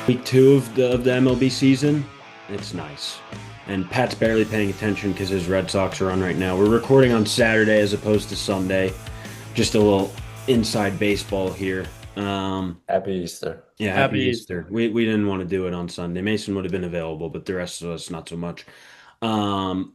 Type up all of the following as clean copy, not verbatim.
Week two of the MLB season. It's nice. And Pat's barely paying attention because his Red Sox are on right now. We're recording on Saturday as opposed to Sunday. Just a little inside baseball here. Happy Easter. Yeah, happy Happy Easter. Easter. We didn't want to do it on Sunday. Mason would have been available, but the rest of us not so much. Um,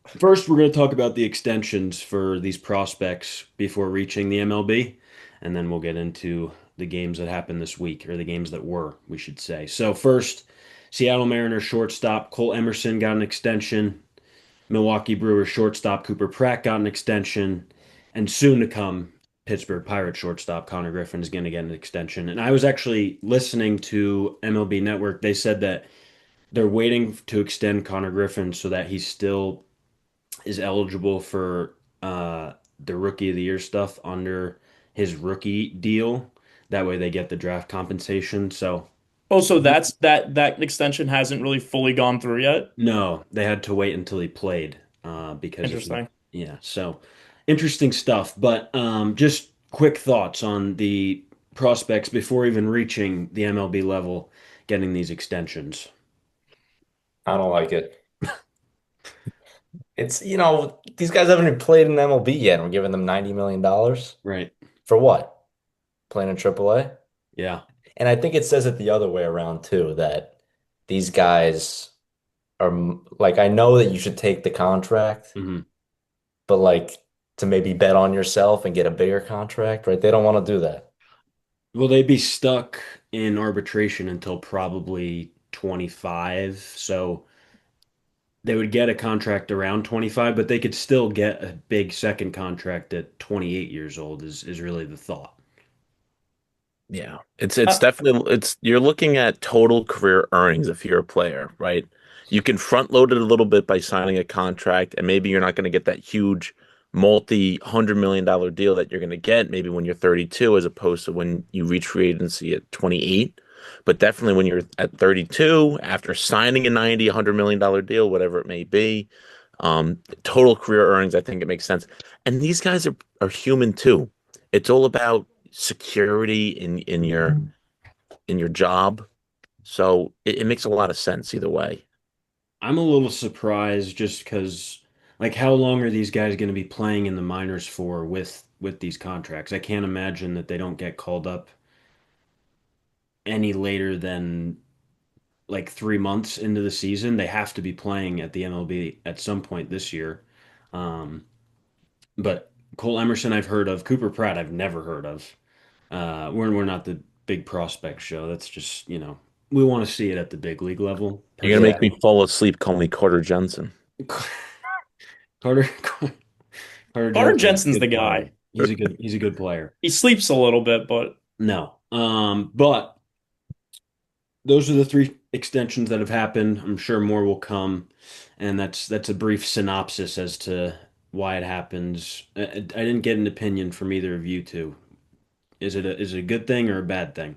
First, we're going to talk about the extensions for these prospects before reaching the MLB, and then we'll get into the games that happened this week, or the games that were, we should say. So first, Seattle Mariners shortstop Cole Emerson got an extension. Milwaukee Brewers shortstop Cooper Pratt got an extension, and soon to come, Pittsburgh Pirates shortstop Connor Griffin is going to get an extension. And I was actually listening to MLB Network. They said that they're waiting to extend Connor Griffin so that he still is eligible for the Rookie of the Year stuff under his rookie deal. That way they get the draft compensation. So Oh, so that extension hasn't really fully gone through yet. no, they had to wait until he played because of Interesting. yeah. So interesting stuff. But just quick thoughts on the prospects before even reaching the MLB level, getting these extensions. I don't like it. These guys haven't even played in MLB yet, and we're giving them $90 million Right. for what? Playing in AAA? Yeah. And I think it says it the other way around too, that these guys are like, I know that you should take the contract, Hmm. but like to maybe bet on yourself and get a bigger contract, right? They don't want to do that. Will they be stuck in arbitration until probably 25? So they would get a contract around 25, but they could still get a big second contract at 28 years old is really the thought. Yeah, it's Uh, definitely it's you're looking at total career earnings if you're a player, right? You can front load it a little bit by signing a contract, and maybe you're not going to get that huge multi-$100 million deal that you're going to get maybe when you're 32 as opposed to when you reach free agency at 28. But definitely when you're at 32, after signing a 90, $100 million deal, whatever it may be, total career earnings, I think it makes sense. And these guys are human too. It's all about security in your job. So it makes a lot of sense either way. I'm a little surprised just because, like, how long are these guys going to be playing in the minors for with these contracts? I can't imagine that they don't get called up any later than like 3 months into the season. They have to be playing at the MLB at some point this year. Um, but Cole Emerson, I've heard of. Cooper Pratt, I've never heard of. We're not the big prospect show. That's just, we want to see it at the big league level You're gonna make personally. me fall asleep. Call me Carter Jensen. Carter Carter Carter Johnson's a Jensen's the good player. guy. He's a good player. He sleeps a little bit, but No. But those are the three extensions that have happened. I'm sure more will come, and that's a brief synopsis as to why it happens. I didn't get an opinion from either of you two. Is it a good thing or a bad thing?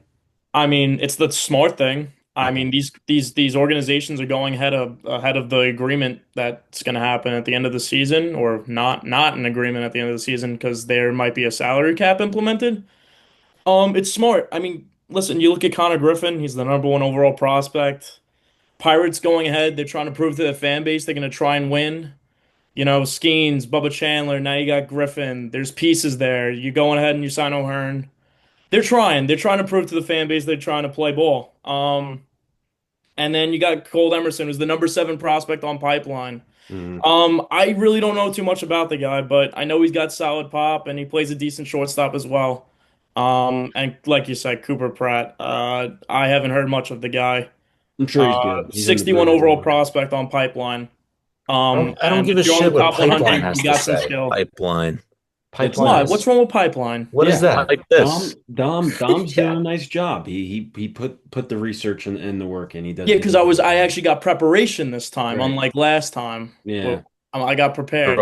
I mean, it's the smart thing. I Okay. mean, these organizations are going ahead of the agreement that's going to happen at the end of the season, or not an agreement at the end of the season because there might be a salary cap implemented. It's smart. I mean, listen, you look at Connor Griffin, he's the number one overall prospect. Pirates going ahead, they're trying to prove to the fan base they're going to try and win. Skeens, Bubba Chandler, now you got Griffin. There's pieces there. You going ahead and you sign O'Hearn. They're trying. They're trying to prove to the fan base they're trying to play ball. And then you got Cole Emerson, who's the number seven prospect on Pipeline. Mhm. I really don't know too much about the guy, but I know he's got solid pop and he plays a decent shortstop as well. And like you said, Cooper Pratt. I haven't heard much of the guy. I'm sure he's good. He's in the 61 major overall league. prospect on Pipeline. I don't And give a if you're on shit the what top Pipeline 100, has you to got some say. skill. Pipeline. It's Pipeline Why? is What's wrong with Pipeline? what is Yeah. that? Like this. Dom's doing Yeah. a nice job. He put the research and the work in. He does Yeah, he because does a good I job. actually got preparation this time, Right. unlike last time. Well, Yeah. I got prepared.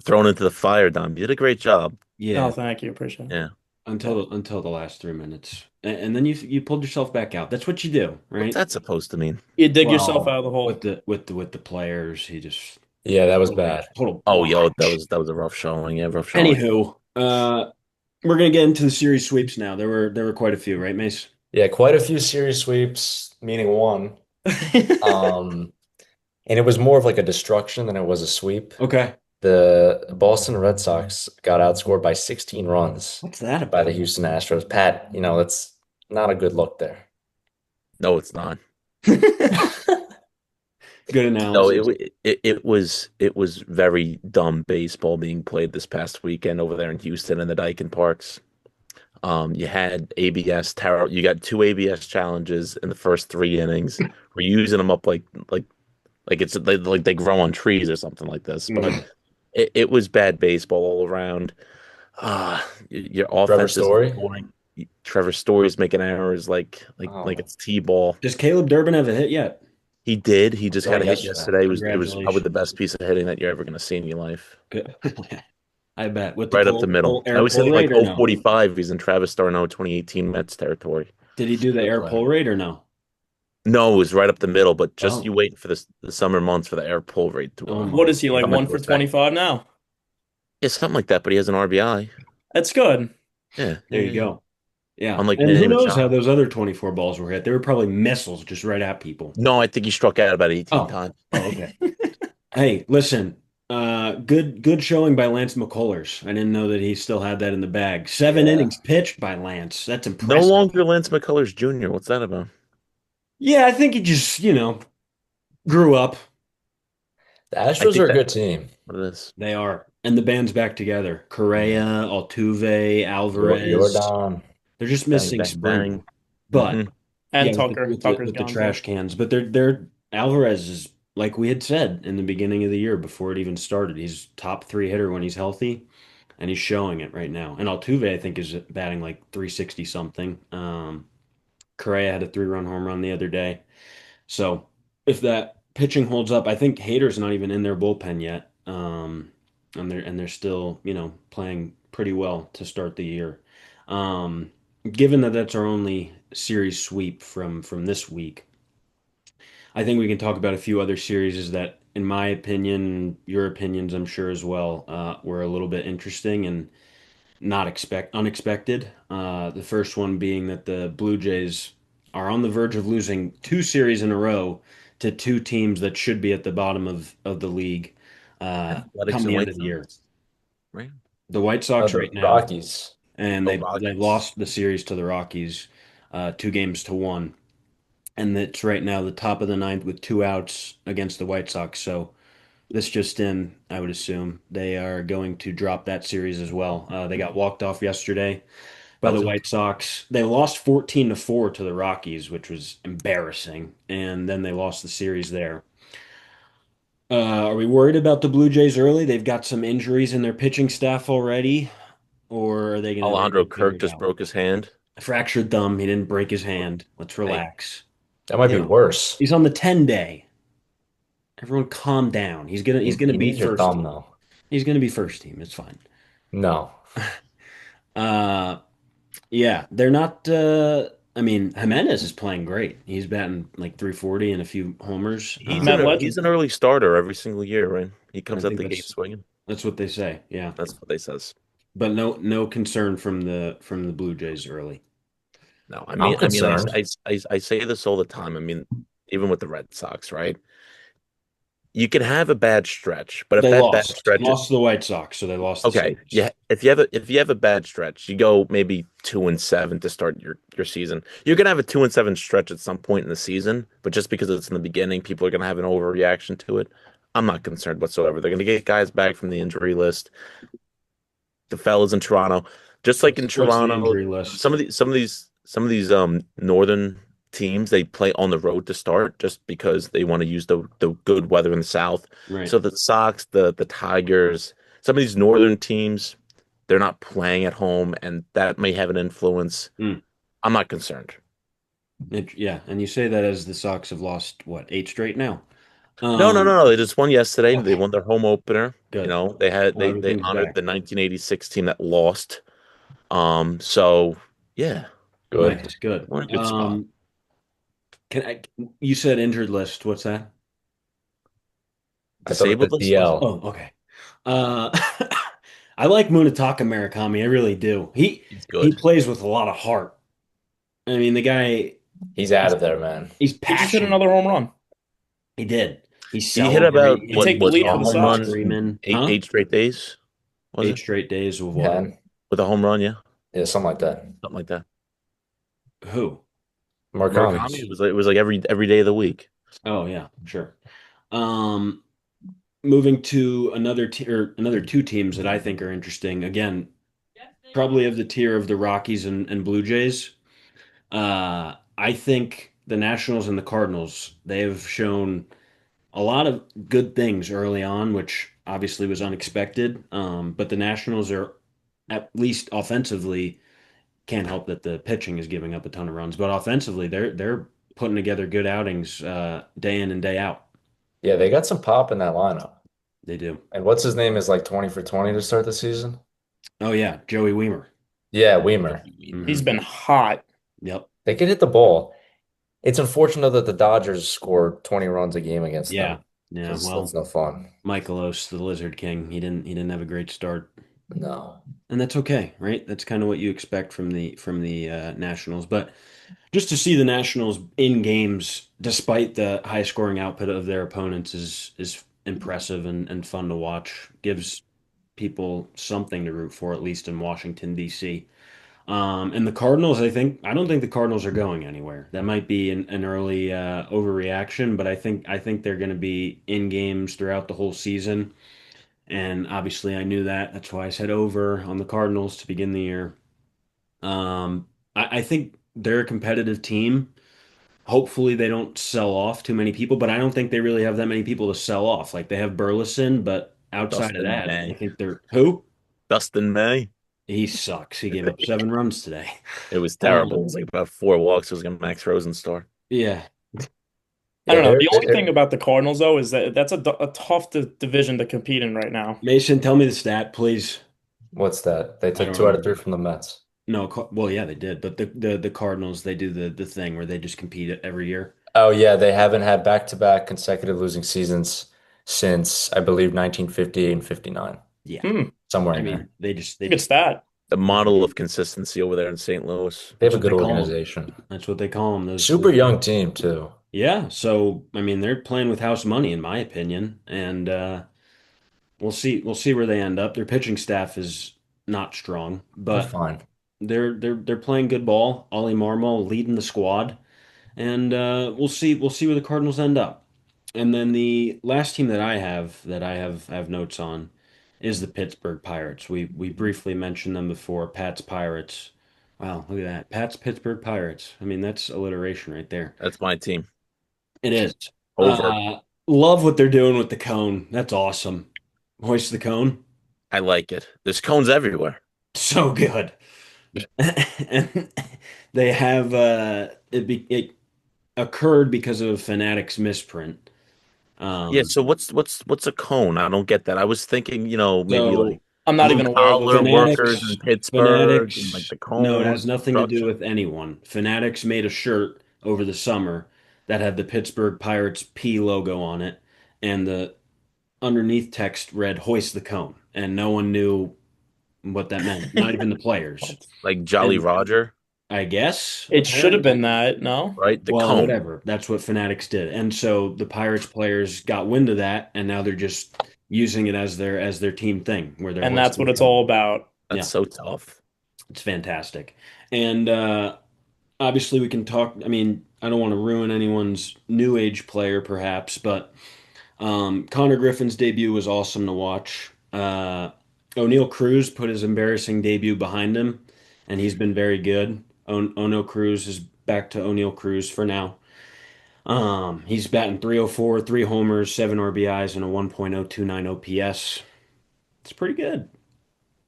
Thrown into the fire, Dom. You did a great job. Oh, Yeah. thank you, appreciate it. Yeah. Yeah. Until the last 3 minutes, and then you pulled yourself back out. That's what you do, What's right? that supposed to mean? You dig yourself Well, out of the with hole. the players, he just Yeah, that was total bad. total Oh, yo, that botch. was that was a rough showing. Yeah, rough showing. Anywho, we're gonna get into the series sweeps now. There were quite a few, right, Mace? Yeah, quite a few series sweeps, meaning one. Um, and it was more of like a destruction than it was a sweep. Okay. The Boston Red Sox got outscored by 16 runs What's that by the about? Houston Astros. Pat, that's not a good look there. No, it's not. Good No, analysis. it was very dumb baseball being played this past weekend over there in Houston in the Daikin Parks. You had ABS tower. You got two ABS challenges in the first 3 innings. We're using them up like it's like they grow on trees or something like this. But Mm. it was bad baseball all around. Your Trevor offense isn't Story. scoring. Trevor Story's making errors like Oh, it's T-ball. Does Caleb Durbin have a hit yet? He did. He just oh, had a hit yesterday. yesterday. It was probably the Congratulations. best piece of hitting that you're ever going to see in your life. Good. I bet. With the Right up the middle. I air was pull hitting like rate or no? 045. He's in Travis d'Arnaud 2018 Mets territory. Did he do the Good air player. pull rate or no? No, it was right up the middle, but just you Oh, wait for the summer months for the air pull rate to oh What my is he like? come One into for effect. 25 now. Yeah, something like that, but he has an RBI. That's good. Yeah, yeah, There you yeah. go. Yeah. Unlike And Manny who knows how Machado. those other 24 balls were hit? They were probably missiles just right at people. No, I think he struck out about 18 Oh, times. oh, okay. Hey, listen. Good showing by Lance McCullers. I didn't know that he still had that in the bag. 7 innings Yeah. pitched by Lance. That's No impressive. longer Lance McCullers Jr. What's that about? Yeah, I think he just, grew up. The I Astros think are a that good team. what it is. They are. And the band's back together. Correa, Yeah. Altuve, Alvarez. Jordan, They're just Bang, missing bang, bang. Springer. But And yeah, Tucker. Tucker's with the gone too. trash cans. But they're Alvarez is like we had said in the beginning of the year before it even started. He's top three hitter when he's healthy, and he's showing it right now. And Altuve, I think, is batting like 360 something. Correa had a 3-run home run the other day. So if that pitching holds up, I think Hader's not even in their bullpen yet. And they're still, playing pretty well to start the year. Um, Given that that's our only series sweep from this week, I think we can talk about a few other series that, in my opinion, your opinions, I'm sure as well, were a little bit interesting and not unexpected. The first one being that the Blue Jays are on the verge of losing two series in a row to two teams that should be at the bottom of the league Athletics come and the end White of the year. Sox, right? The White Sox the right now, Rockies. and Oh, they Rockets. lost the series to the Rockies, 2 games to 1, and it's right now the top of the ninth with 2 outs against the White Sox. So this just in, I would assume they are going to drop that series as well. They got walked off yesterday by That the was White interesting. Sox. They lost 14-4 to the Rockies, which was embarrassing, and then they lost the series there. Are we worried about the Blue Jays early? They've got some injuries in their pitching staff already, or are they Alejandro gonna figure Kirk it just out? broke his hand. Fractured thumb. He didn't break his hand. Let's Hey, relax. That might You be know, worse. he's on the 10 day. Everyone calm down. He's gonna You be need your first thumb team. though. He's gonna be first team. It's fine. No. Uh Yeah, they're not. I mean, Jimenez is playing great. He's batting like 340 and a few homers. he's Met he's Legend. an early starter every single year, right? He I comes out think the gate swinging. that's what they say. Yeah, That's what they says. but no concern from the Blue Jays early. No, I'm I mean, concerned. I say this all the time. I mean, even with the Red Sox, right? You can have a bad stretch, but if They that bad lost. stretch, Lost to the White Sox, so they lost the okay, series. yeah, if you have a bad stretch, you go maybe 2-7 to start your season. You're gonna have a 2-7 stretch at some point in the season, but just because it's in the beginning, people are gonna have an overreaction to it. I'm not concerned whatsoever. They're gonna get guys back from the injury list. The fellas in Toronto, just like in What's the Toronto, injury list? some of these northern teams they play on the road to start just because they want to use the good weather in the south. Right. So the Sox, the Tigers, some of these northern teams, they're not playing at home, and that may have an influence. Mm. I'm not concerned. Yeah, and you say that as the Sox have lost what, 8 straight now. No, no, no, Um. no. They just won yesterday. They Okay. won their home opener. Good. Well, They everything's honored back. the 1986 team that lost. So yeah, Good. Nice. Good. we're in a good spot. Can I? You said injured list. What's that? I thought it Disabled was list list? DL. Oh, okay. Uh, I like Munetaka Murakami. I really do. He He's he good. plays with a lot of heart. I mean, the guy, He's out he's, of there, man. he's He just hit passionate. another home run. He did. He's He hit about He celebrating. take the what lead He's a for the home yelling, Sox. run in screaming. eight Huh? eight straight days, was Eight it? straight days of what? 10. With a home run, yeah, Yeah, something like that. something like that. Who? Murakami's. Murakami was like every day of the week. Oh yeah, sure. Um, moving to another or another two teams that I think are interesting. Again, probably of the tier of the Rockies and Blue Jays. I think the Nationals and the Cardinals, they have shown a lot of good things early on, which obviously was unexpected. But the Nationals are at least offensively can't help that the pitching is giving up a ton of runs, but offensively they're putting together good outings day in and day out. Yeah, they got some pop in that lineup. They do. And what's his name is like 20 for 20 to start the season? Oh yeah, Joey Weimer. Yeah, Weimer. He's Hmm. been hot. Yep. They can hit the ball. It's unfortunate that the Dodgers score 20 runs a game against Yeah. them Yeah. because that's Well, no fun. Michaelos, the Lizard King, he didn't have a great start, No. and that's okay, right? That's kind of what you expect from the Nationals. But just to see the Nationals in games, despite the high scoring output of their opponents, is impressive and fun to watch. Gives people something to root for, at least in Washington, D.C. And the Cardinals, I don't think the Cardinals are going anywhere. That might be an early overreaction, but I think they're going to be in games throughout the whole season. And obviously, I knew that. That's why I said over on the Cardinals to begin the year. I think they're a competitive team. Hopefully, they don't sell off too many people, but I don't think they really have that many people to sell off. Like they have Burleson, but outside of Dustin that, I May. think they're who? Dustin May. He sucks. He gave up 7 runs today. It was terrible. It Um, was like about 4 walks. It was gonna Max Rosen star. yeah, I Yeah, don't know. they're The only thing they're about the Cardinals, though, is that that's a tough division to compete in right now. Mason, tell me the stat, please. what's that? They I took don't two out of remember. three from the Mets. No, well, yeah, they did, but the Cardinals they do the thing where they just compete every year. Oh yeah, they haven't had back-to-back consecutive losing seasons since I believe 1958 and 59. Yeah, Somewhere I in there. mean they just It's a good stat. The model of consistency over there in St. Louis. They have that's a what good they call them. organization. That's what they call them. Super young team too. Yeah. So I mean they're playing with house money in my opinion, and we'll see where they end up. Their pitching staff is not strong, They're but fine. they're playing good ball. Ollie Marmol leading the squad. And we'll see where the Cardinals end up. And then the last team that I have notes on is the Pittsburgh Pirates. We briefly mentioned them before. Pat's Pirates. Wow, look at that. Pat's Pittsburgh Pirates. I mean, that's alliteration right there. That's my team. It is. Over. Love what they're doing with the cone. That's awesome. Hoist the cone. I like it. There's cones everywhere. So good. And they have it occurred because of Fanatics misprint. Yeah, Um, so what's a cone? I don't get that. I was thinking, maybe like so I'm not blue even aware of what collar that means. workers Fanatics, in Pittsburgh and like Fanatics, the no, it cone has nothing to do construction. with anyone. Fanatics made a shirt over the summer that had the Pittsburgh Pirates P logo on it, and the underneath text read "Hoist the cone," and no one knew what that meant, not even the players. What? Like Jolly And Roger, I guess It should have apparently. been that, no? right? The Well, cone. whatever. That's what Fanatics did. And so the Pirates players got wind of that, and now they're just using it as their team thing, where they're And that's hoisting what the it's cone. all about. That's Yeah, so tough. it's fantastic. And obviously, we can talk. I mean, I don't want to ruin anyone's new age player, perhaps, but Connor Griffin's debut was awesome to watch. O'Neal Cruz put his embarrassing debut behind him, and he's been very good. O'Neal Cruz is back to O'Neal Cruz for now. He's batting 304, 3 homers, 7 RBIs, and a 1.029 OPS. It's pretty good.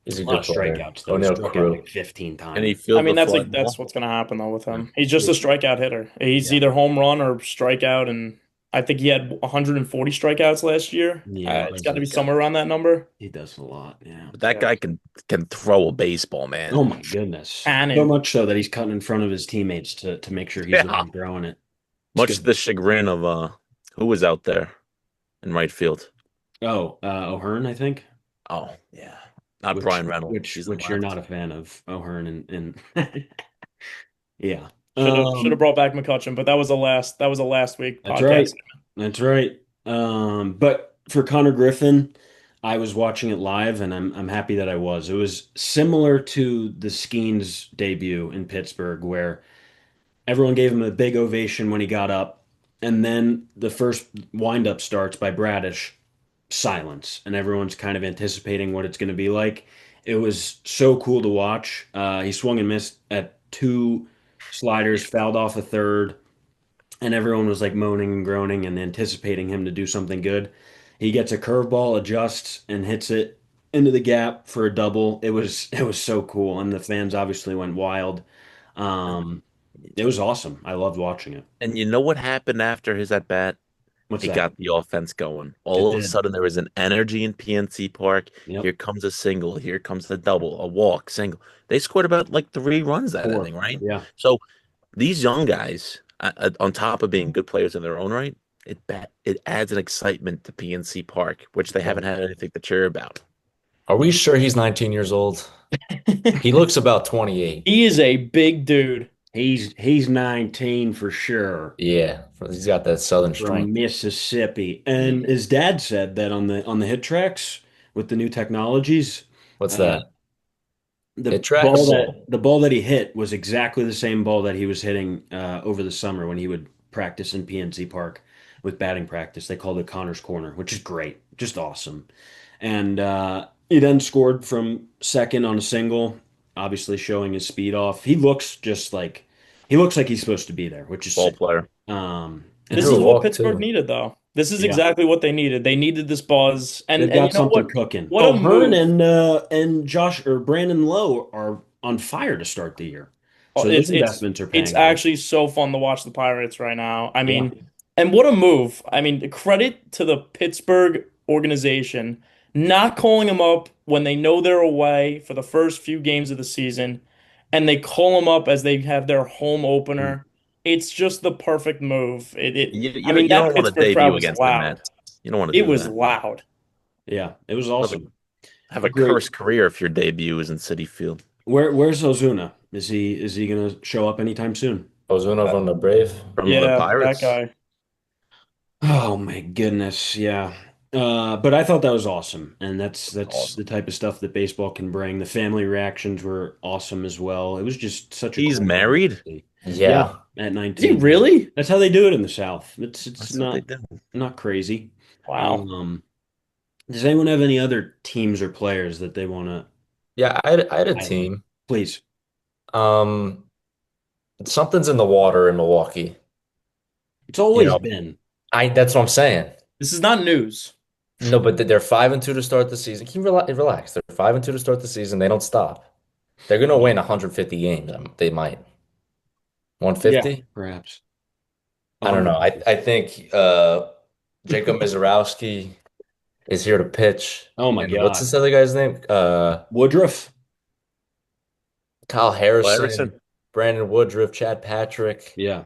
He's a A lot good of player. strikeouts though. He O'Neal struck out Crew. like 15 And he times. I feels mean, the fly that's ball. what's gonna happen though with Yeah. him. He's just a strikeout hitter. He's Yeah. either home run or strikeout, and I think he had 140 strikeouts last year. Yeah, he It's does got to be a, somewhere around that number. he does a lot. Yeah. But that Yeah. guy can throw a baseball, man. Oh my goodness. So Cannon. much so that he's cutting in front of his teammates to make sure he's the Yeah. one throwing it. It's Much to good. the chagrin of who was out there in right field. Oh, O'Hearn, I think, Oh, yeah. Not which Brian Reynolds. which He's in which you're not left. a fan of, O'Hearn and yeah. Should have Um, brought back McCutcheon, but that was a last week that's right. podcast. That's right. But for Connor Griffin, I was watching it live, and I'm happy that I was. It was similar to the Skeens debut in Pittsburgh, where everyone gave him a big ovation when he got up, and then the first windup starts by Bradish, silence, and everyone's kind of anticipating what it's going to be like. It was so cool to watch. He swung and missed at two sliders, fouled off a third, and everyone was like moaning and groaning and anticipating him to do something good. He gets a curveball, adjusts, and hits it into the gap for a double. It was so cool, and the fans obviously went wild. Um, it was awesome. I loved watching it. And you know what happened after his at bat? What's It that? got the offense going. It All of a did. sudden, there was an energy in PNC Park. Here Yep. comes a single. Here comes the double, a walk, single. They scored about like 3 runs that Four. inning, right? Yeah. So these young guys, on top of being good players in their own right, it adds an excitement to PNC Park, which they haven't had anything to cheer about. Are we sure he's 19 years old? He looks about 28. He is a big dude. He's 19 for sure Yeah, he's got that southern from strength. Mississippi. And Yeah. his dad said that on the hit tracks with the new technologies, What's uh, that? Hit ball tracks? that the ball that he hit was exactly the same ball that he was hitting over the summer when he would practice in PNC Park with batting practice. They called it Connor's Corner, which is great, just awesome. And he then scored from second on a single, obviously showing his speed off. He looks like he's supposed to be there, which is Ball sick. player. And This threw is a what walk Pittsburgh too. needed, though. This is Yeah, exactly what they needed. They needed this buzz, and they've and you got know something what? cooking. What a Oh, Hearn move! and Josh or Brandon Lowe are on fire to start the year, Oh, so those It's investments are it's paying off. actually so fun to watch the Pirates right now. I Yeah. mean, and what a move. I mean, credit to the Pittsburgh organization not calling them up when they know they're away for the first few games of the season, and they call them up as they have their home opener. It's just the perfect move. I mean, You that don't want to Pittsburgh crowd debut was against the loud. Mets. You don't want to It do was that. loud. Yeah, it was Have a, awesome. have a Great. cursed career if your debut is in City Field Where's Ozuna? Is he gonna show up anytime soon? Ozuna uh, from the Brave. from the Yeah, that Pirates. guy. Oh my goodness, yeah. But I thought that was awesome, and that's the Awesome. type of stuff that baseball can bring. The family reactions were awesome as well. It was just such a He's cool moment to married. see. Yeah, Yeah. at Is he 19. really? That's how they do it in the South. It's That's what they not do. not crazy. Wow. Um, does anyone have any other teams or players that they want to Yeah, I had a highlight? team. Please. Um, Something's in the water in Milwaukee. It's You always know, been. I that's what I'm saying. This is not news. No, but they're 5-2 to start the season. Can you relax? They're 5-2 to start the season. They don't stop. They're gonna Yeah, win 150 games. They might. yeah, 150? perhaps. I don't know. 100. I think Jacob Mizorowski is here to pitch. Oh my And what's God. this other guy's name? Woodruff. Kyle Larison. Harrison, Brandon Woodruff, Chad Patrick. Yeah.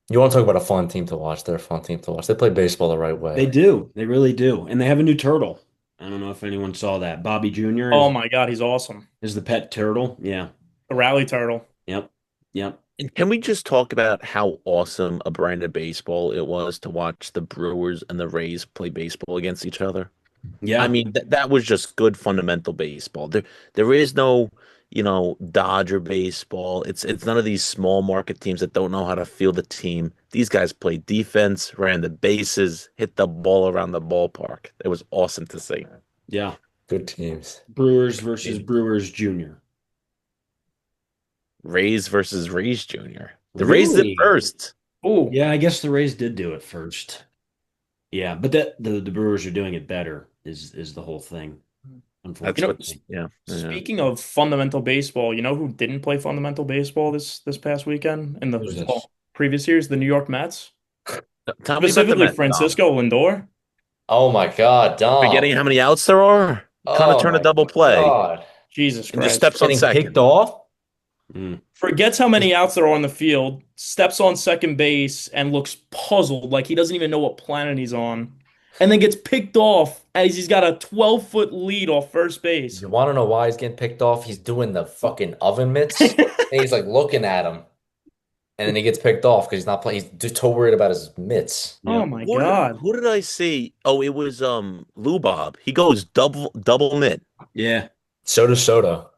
You want to talk about a fun team to watch? They're a fun team to watch. They play baseball the right They way. do. They really do. And they have a new turtle. I don't know if anyone saw that. Bobby Jr. Oh is my God, he's awesome. is the pet turtle. Yeah. A rally turtle. Yep. Yep. And can we just talk about how awesome a brand of baseball it was to watch the Brewers and the Rays play baseball against each other? I Yeah. mean, that was just good fundamental baseball. There is no, Dodger baseball. It's none of these small market teams that don't know how to field a team. These guys played defense, ran the bases, hit the ball around the ballpark. It was awesome to see. Yeah. Good teams. Brewers versus Brewers Jr. Rays versus Rays Jr. The Rays did Really? first. Oh, Yeah, I guess the Rays did do it first. Yeah, but the Brewers are doing it better is the whole thing, That's you know, what, yeah. Yeah. speaking of fundamental baseball, you know who didn't play fundamental baseball this past weekend in the Who's this? previous years? The New York Mets, Tell me about the specifically Mets, Dom. Francisco Lindor. Oh my God, Dom. Forgetting how many outs there are? Kind of Oh turn a my double play God. Jesus and just Christ. steps on Getting picked second. off? Mm. Forgets how many outs there are on the field, steps on second base and looks puzzled, like he doesn't even know what planet he's on, and then gets picked off as he's got a 12-foot lead off first base. You want to know why he's getting picked off? He's doing the fucking oven mitts, and he's like looking at him. and then he gets picked off because he's not playing. He's just too worried about his mitts. Oh Yep. my God. Who did I see? Oh, it was Lou Bob. He goes double mid. Yeah. So does Soto.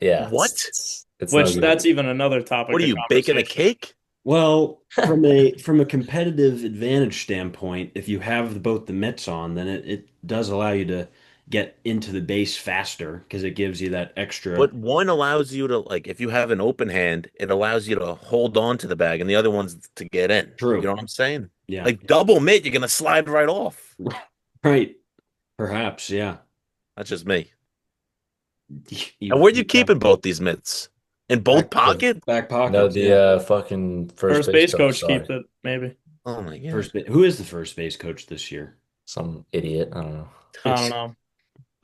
Yeah, What? it's no Which good. that's even another topic What are of you baking a conversation. cake? Well, from a competitive advantage standpoint, if you have both the mitts on, then it does allow you to get into the base faster because it gives you that extra. But one allows you to like if you have an open hand, it allows you to hold on to the bag, and the other one's to get in. You True. know what I'm saying? Yeah. Like double mid, you're gonna slide right off. Right. Perhaps. Yeah. That's just me. And You, where you you have keeping both these mitts? In both The pocket? back no, pockets. the Yeah. fucking first First base base coach. coach Sorry, keeps it, maybe. Oh my God. First base. Who is the first base coach this year? some idiot. I don't know. I don't know.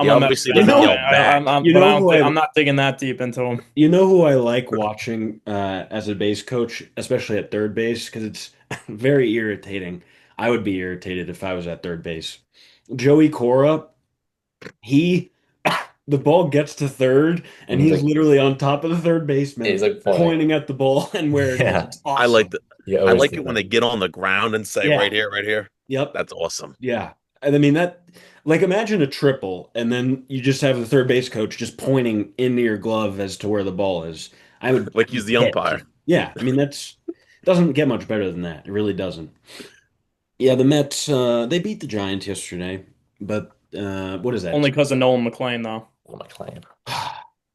I'm He a Mets obviously fan. doesn't know, yell back. you But I know don't who think I I'm not digging that deep into him. You know who I like watching as a base coach, especially at third base, because it's very irritating. I would be irritated if I was at third base. Joey Cora, he the ball gets to third, and And he's he's like, literally on top of the third baseman, he's like pointing. pointing at the ball and where it is. Yeah, It's I like awesome. the he I always like did it when that. they get on the ground and say Yeah. right here. Yep. That's awesome. Yeah. And I mean that like imagine a triple and then you just have the third base coach just pointing into your glove as to where the ball is. I would Like be he's the pissed. umpire. Yeah, I mean that's doesn't get much better than that. It really doesn't. Yeah, the Mets they beat the Giants yesterday, but what is that? Only because of Nolan McLean, though. Oh my claim.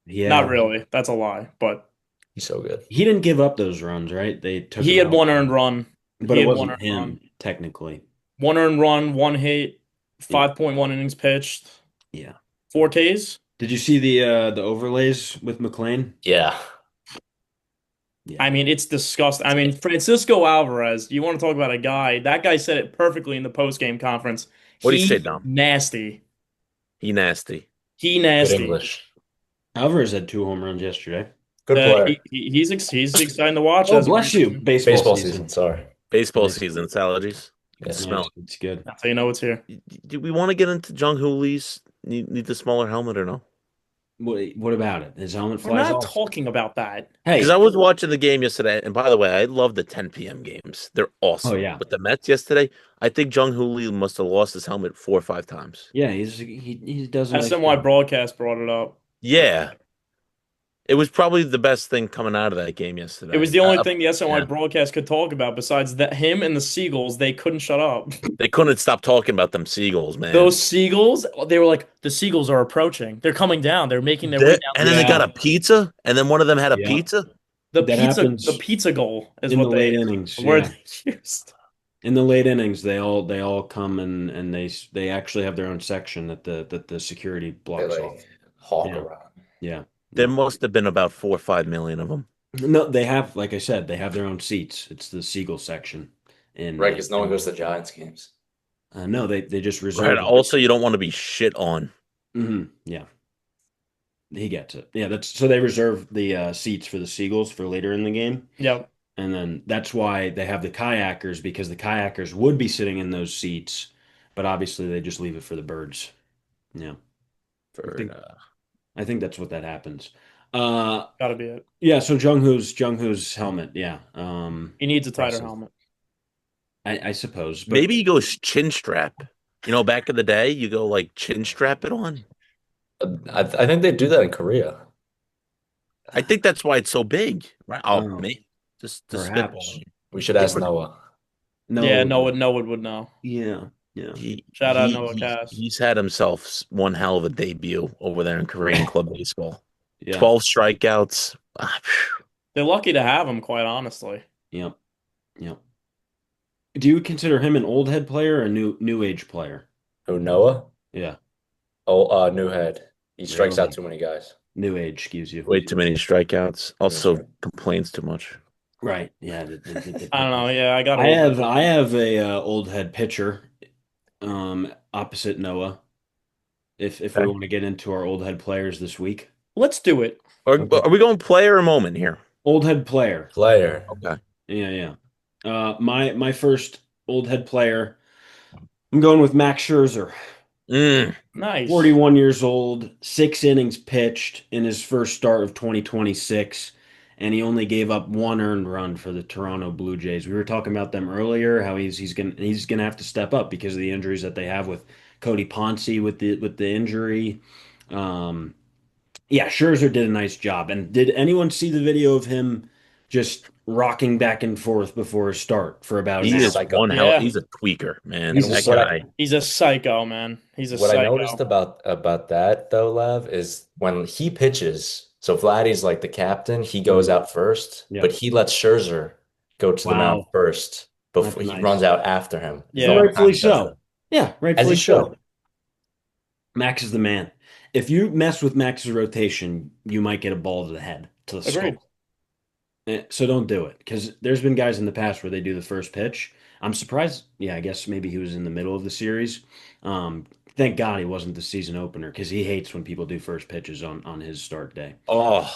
Yeah. Not really. That's a lie. But He's so good. He didn't give up those runs, right? They took he him had out, one earned run. but He it had one wasn't earned run. him technically. One earned run, one hit, Yeah. 5.1 innings pitched, Yeah. 4 Ks. Did you see the overlays with McLean? Yeah, Yeah. I mean, it's disgusting. I mean, Francisco Alvarez, you want to talk about a guy, that guy said it perfectly in the post-game conference. What do you say, He Dom? nasty. He nasty. He good nasty. English. Alvarez had 2 home runs yesterday. Good player. He's exciting to watch Oh, as bless you. Baseball Baseball season. season. Sorry. Baseball Nice. season, it's allergies. You can Yeah. smell Yeah, it's good. That's how you know it's here. it. Do we want to get into Jung Hoo Lee's need the smaller helmet or no? What about it? His helmet We're flies not off. talking about that. Because Hey, I was watching the game yesterday, and by the way, I love the 10 p.m. games. They're oh awesome. yeah, But the Mets yesterday, I think Jung Hoo Lee must have lost his helmet 4 or 5 times. yeah. He does a nice SNY job. broadcast brought it up. Yeah, it was probably the best thing coming out of that game It was yesterday. the only thing the SNY Yeah. broadcast could talk about besides that him and the Seagulls, they couldn't shut up. They couldn't stop talking about them Seagulls, man. Those Seagulls, they were like, the Seagulls are approaching. They're coming down. They're making their way down And the then they got Yeah, a pizza, and then one of them had a yeah. pizza. That the happens pizza goal is in the what late innings. the word Yeah, they used. in the late innings, they all come and they actually have their own section that the security They blocks off. like hawk Yeah, around. yeah, There yeah. must have been about 4 or 5 million of them. No, they have, like I said, they have their own seats. It's the Seagull section. In Right, because no one goes to Giants games. no, they just Right. reserve it. Also, you don't want to be shit on. Yeah, he gets it. Yeah, that's so they reserve the seats for the Seagulls for later in the game, Yep. and then that's why they have the kayakers because the kayakers would be sitting in those seats, but obviously they just leave it for the birds. Yeah, I For think I think that's what that happens. Uh, Gotta be it. yeah. So Jung Hoo's helmet. Yeah. He needs a tighter Impressive. helmet. I suppose, but maybe he goes chin strap. You know, back in the day, you go like chin strap it on. I think they do that in Korea. I think that's why it's so big, right? Oh, Oh, me, just perhaps. spitballing. We should ask Noah. No. Yeah, Noah would know. Yeah. Yeah. Shout out Noah Cass. He's had himself one hell of a debut over there in Korean club baseball. Yeah. 12 strikeouts. Ah, phew. They're lucky to have him, quite honestly. Yep. Yep. Do you consider him an old head player or a new age player? Who, Noah? Yeah. Oh, new head. He strikes out Really? too many guys. New age, excuse you. Way too many strikeouts. Also right. complains too much. Right. Yeah. I don't know. Yeah, I got I have a old head pitcher opposite Noah. If we Okay. want to get into our old head players this week. Let's do it. Are we going player or moment here? Old head player. Player. Okay. Yeah, yeah. My first old head player, I'm going with Max Scherzer. Nice. 41 years old, 6 innings pitched in his first start of 2026, and he only gave up one earned run for the Toronto Blue Jays. We were talking about them earlier, how he's gonna have to step up because of the injuries that they have with Cody Ponce with the injury. Um, yeah, Scherzer did a nice job. And did anyone see the video of him just rocking back and forth before his start for about an He He's a hour? is psycho. one hell. Yeah, He's a tweaker, man. He's And a That what I guy. psycho. he's a psycho, man. He's a what I noticed psycho. about that though, Lev, is when he pitches, so Vladdy's like the captain, he goes Mhm. out first, but Yep. he lets Scherzer go to the mound Wow. first That's before he runs nice. out after him. Is the Yeah. only time Rightfully he does that. so. Yeah, As he rightfully so. should. Max is the man. If you mess with Max's rotation, you might get a ball to the head, to the Agreed. skull. So don't do it because there's been guys in the past where they do the first pitch. I'm surprised. Yeah, I guess maybe he was in the middle of the series. Thank God he wasn't the season opener because he hates when people do first pitches on his start day. Oh,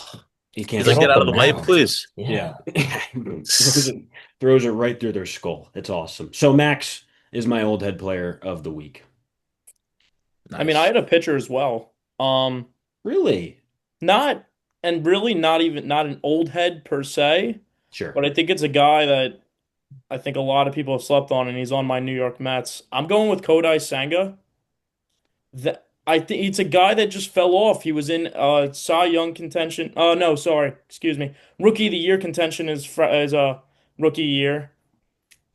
He can't he's Get like, get off stand the out of the it. way, mound. please. Yeah. Yeah. Throws it right through their skull. It's awesome. So Max is my old head player of the week. I mean, I Nice. had a pitcher as well. Really? Not and really not even not an old head per se, Sure. but I think it's a guy that I think a lot of people have slept on, and he's on my New York Mets. I'm going with Kodai Senga. That I think it's a guy that just fell off. He was in Cy Young contention. Oh no, sorry, excuse me. Rookie of the Year contention is a rookie year.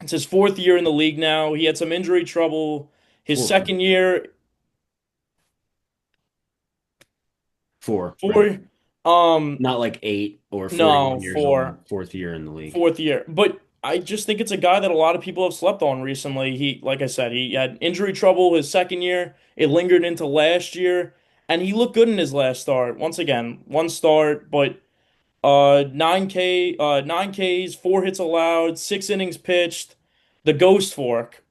It's his fourth year in the league now. He had some injury trouble. His Four. second year, Four, right? four, um, Not like 8 or 41 no, years four. old, fourth year in the league. Fourth year. But I just think it's a guy that a lot of people have slept on recently. Like I said, he had injury trouble his second year. It lingered into last year, and he looked good in his last start. Once again, one start, but 9 Ks, 4 hits allowed, 6 innings pitched, the ghost fork.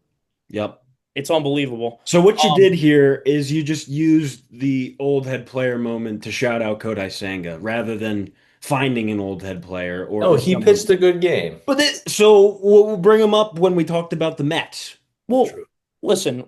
Yep. It's unbelievable. So what you Um, did here is you just used the old head player moment to shout out Kodai Senga rather than finding an old head player No, or he someone. pitched a good game. So we'll bring him up when we talked about the Mets. well, True. listen,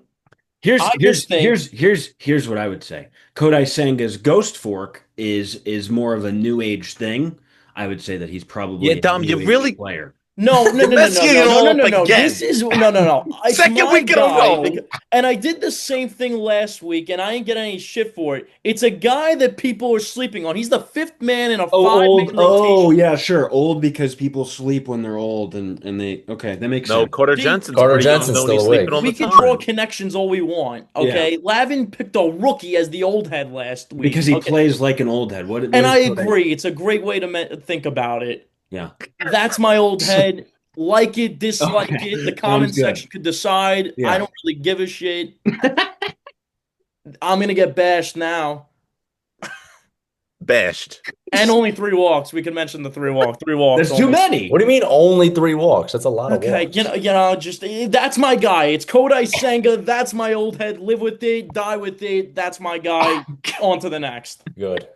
Here's I here's just think here's here's here's what I would say. Kodai Senga's ghost fork is more of a new age thing. I would say that he's Yeah, probably a Dom, you new age really player. no, no, the no, no, Mets no, getting no, it no, all no, up no, no. This again. is no, no, no. It's Second my week in a guy, row. and I did the same thing last week, and I ain't get any shit for it. It's a guy that people are sleeping on. He's the fifth man in a Oh, old. five-man Oh, rotation. yeah, sure. Old because people sleep when they're old and they okay, that makes No, sense. Carter See, Jensen's Carter pretty young Jensen's though, and still he's sleeping awake. all the we could draw time. connections all we want, Yeah, okay? Lavin picked a rookie as the old head last week, because he okay? plays like an old head. What And is I Kodai? agree. It's a great way to think about it. Yeah. That's my old head. Like it, dislike it. The Okay. Sounds comment good. section could decide. I Yeah. don't really give a shit. I'm gonna get bashed now. Bashed. And only 3 walks. We can mention the 3 walk. 3 walks That's too only. many. What do you mean only 3 walks? That's a lot of Okay, walks. just that's my guy. It's Kodai Senga. That's my old head. Live with it, die with it. That's my guy. On to the next. Good.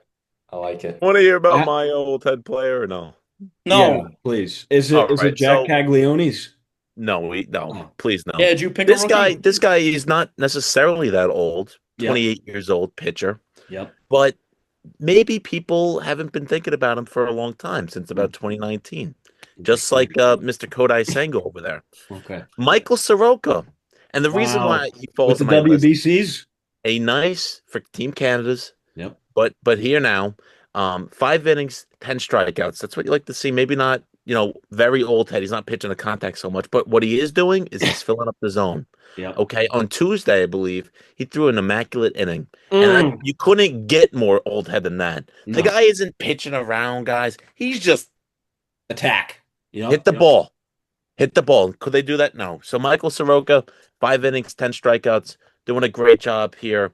I like it. Want to hear about Uh, my old head player or no? yeah, No. please. Is All it right, Jack so Caglioni's? no, Oh, please no. Yeah, did you pick a rookie? This guy is not necessarily that old, yep. 28 years old pitcher, Yep. but maybe people haven't been thinking about him for a long time since about 2019. Just like Mr. Kodai Senga over there. Okay. Michael Soroka. And the reason Wow. why he With falls the on my list, WBCs? a nice for Team Canada's, Yep. but here now, 5 innings, 10 strikeouts. That's what you like to see. Maybe not, very old head. He's not pitching the contact so much, but what he is doing is he's filling up the zone. Yep. Okay, on Tuesday, I believe he threw an immaculate inning, Mm. you couldn't get more old head than that. The No. guy isn't pitching around, guys. He's just Attack. Yep. hit the Yep. ball, hit the ball. Could they do that? No. So Michael Soroka, 5 innings, 10 strikeouts, doing a great job here.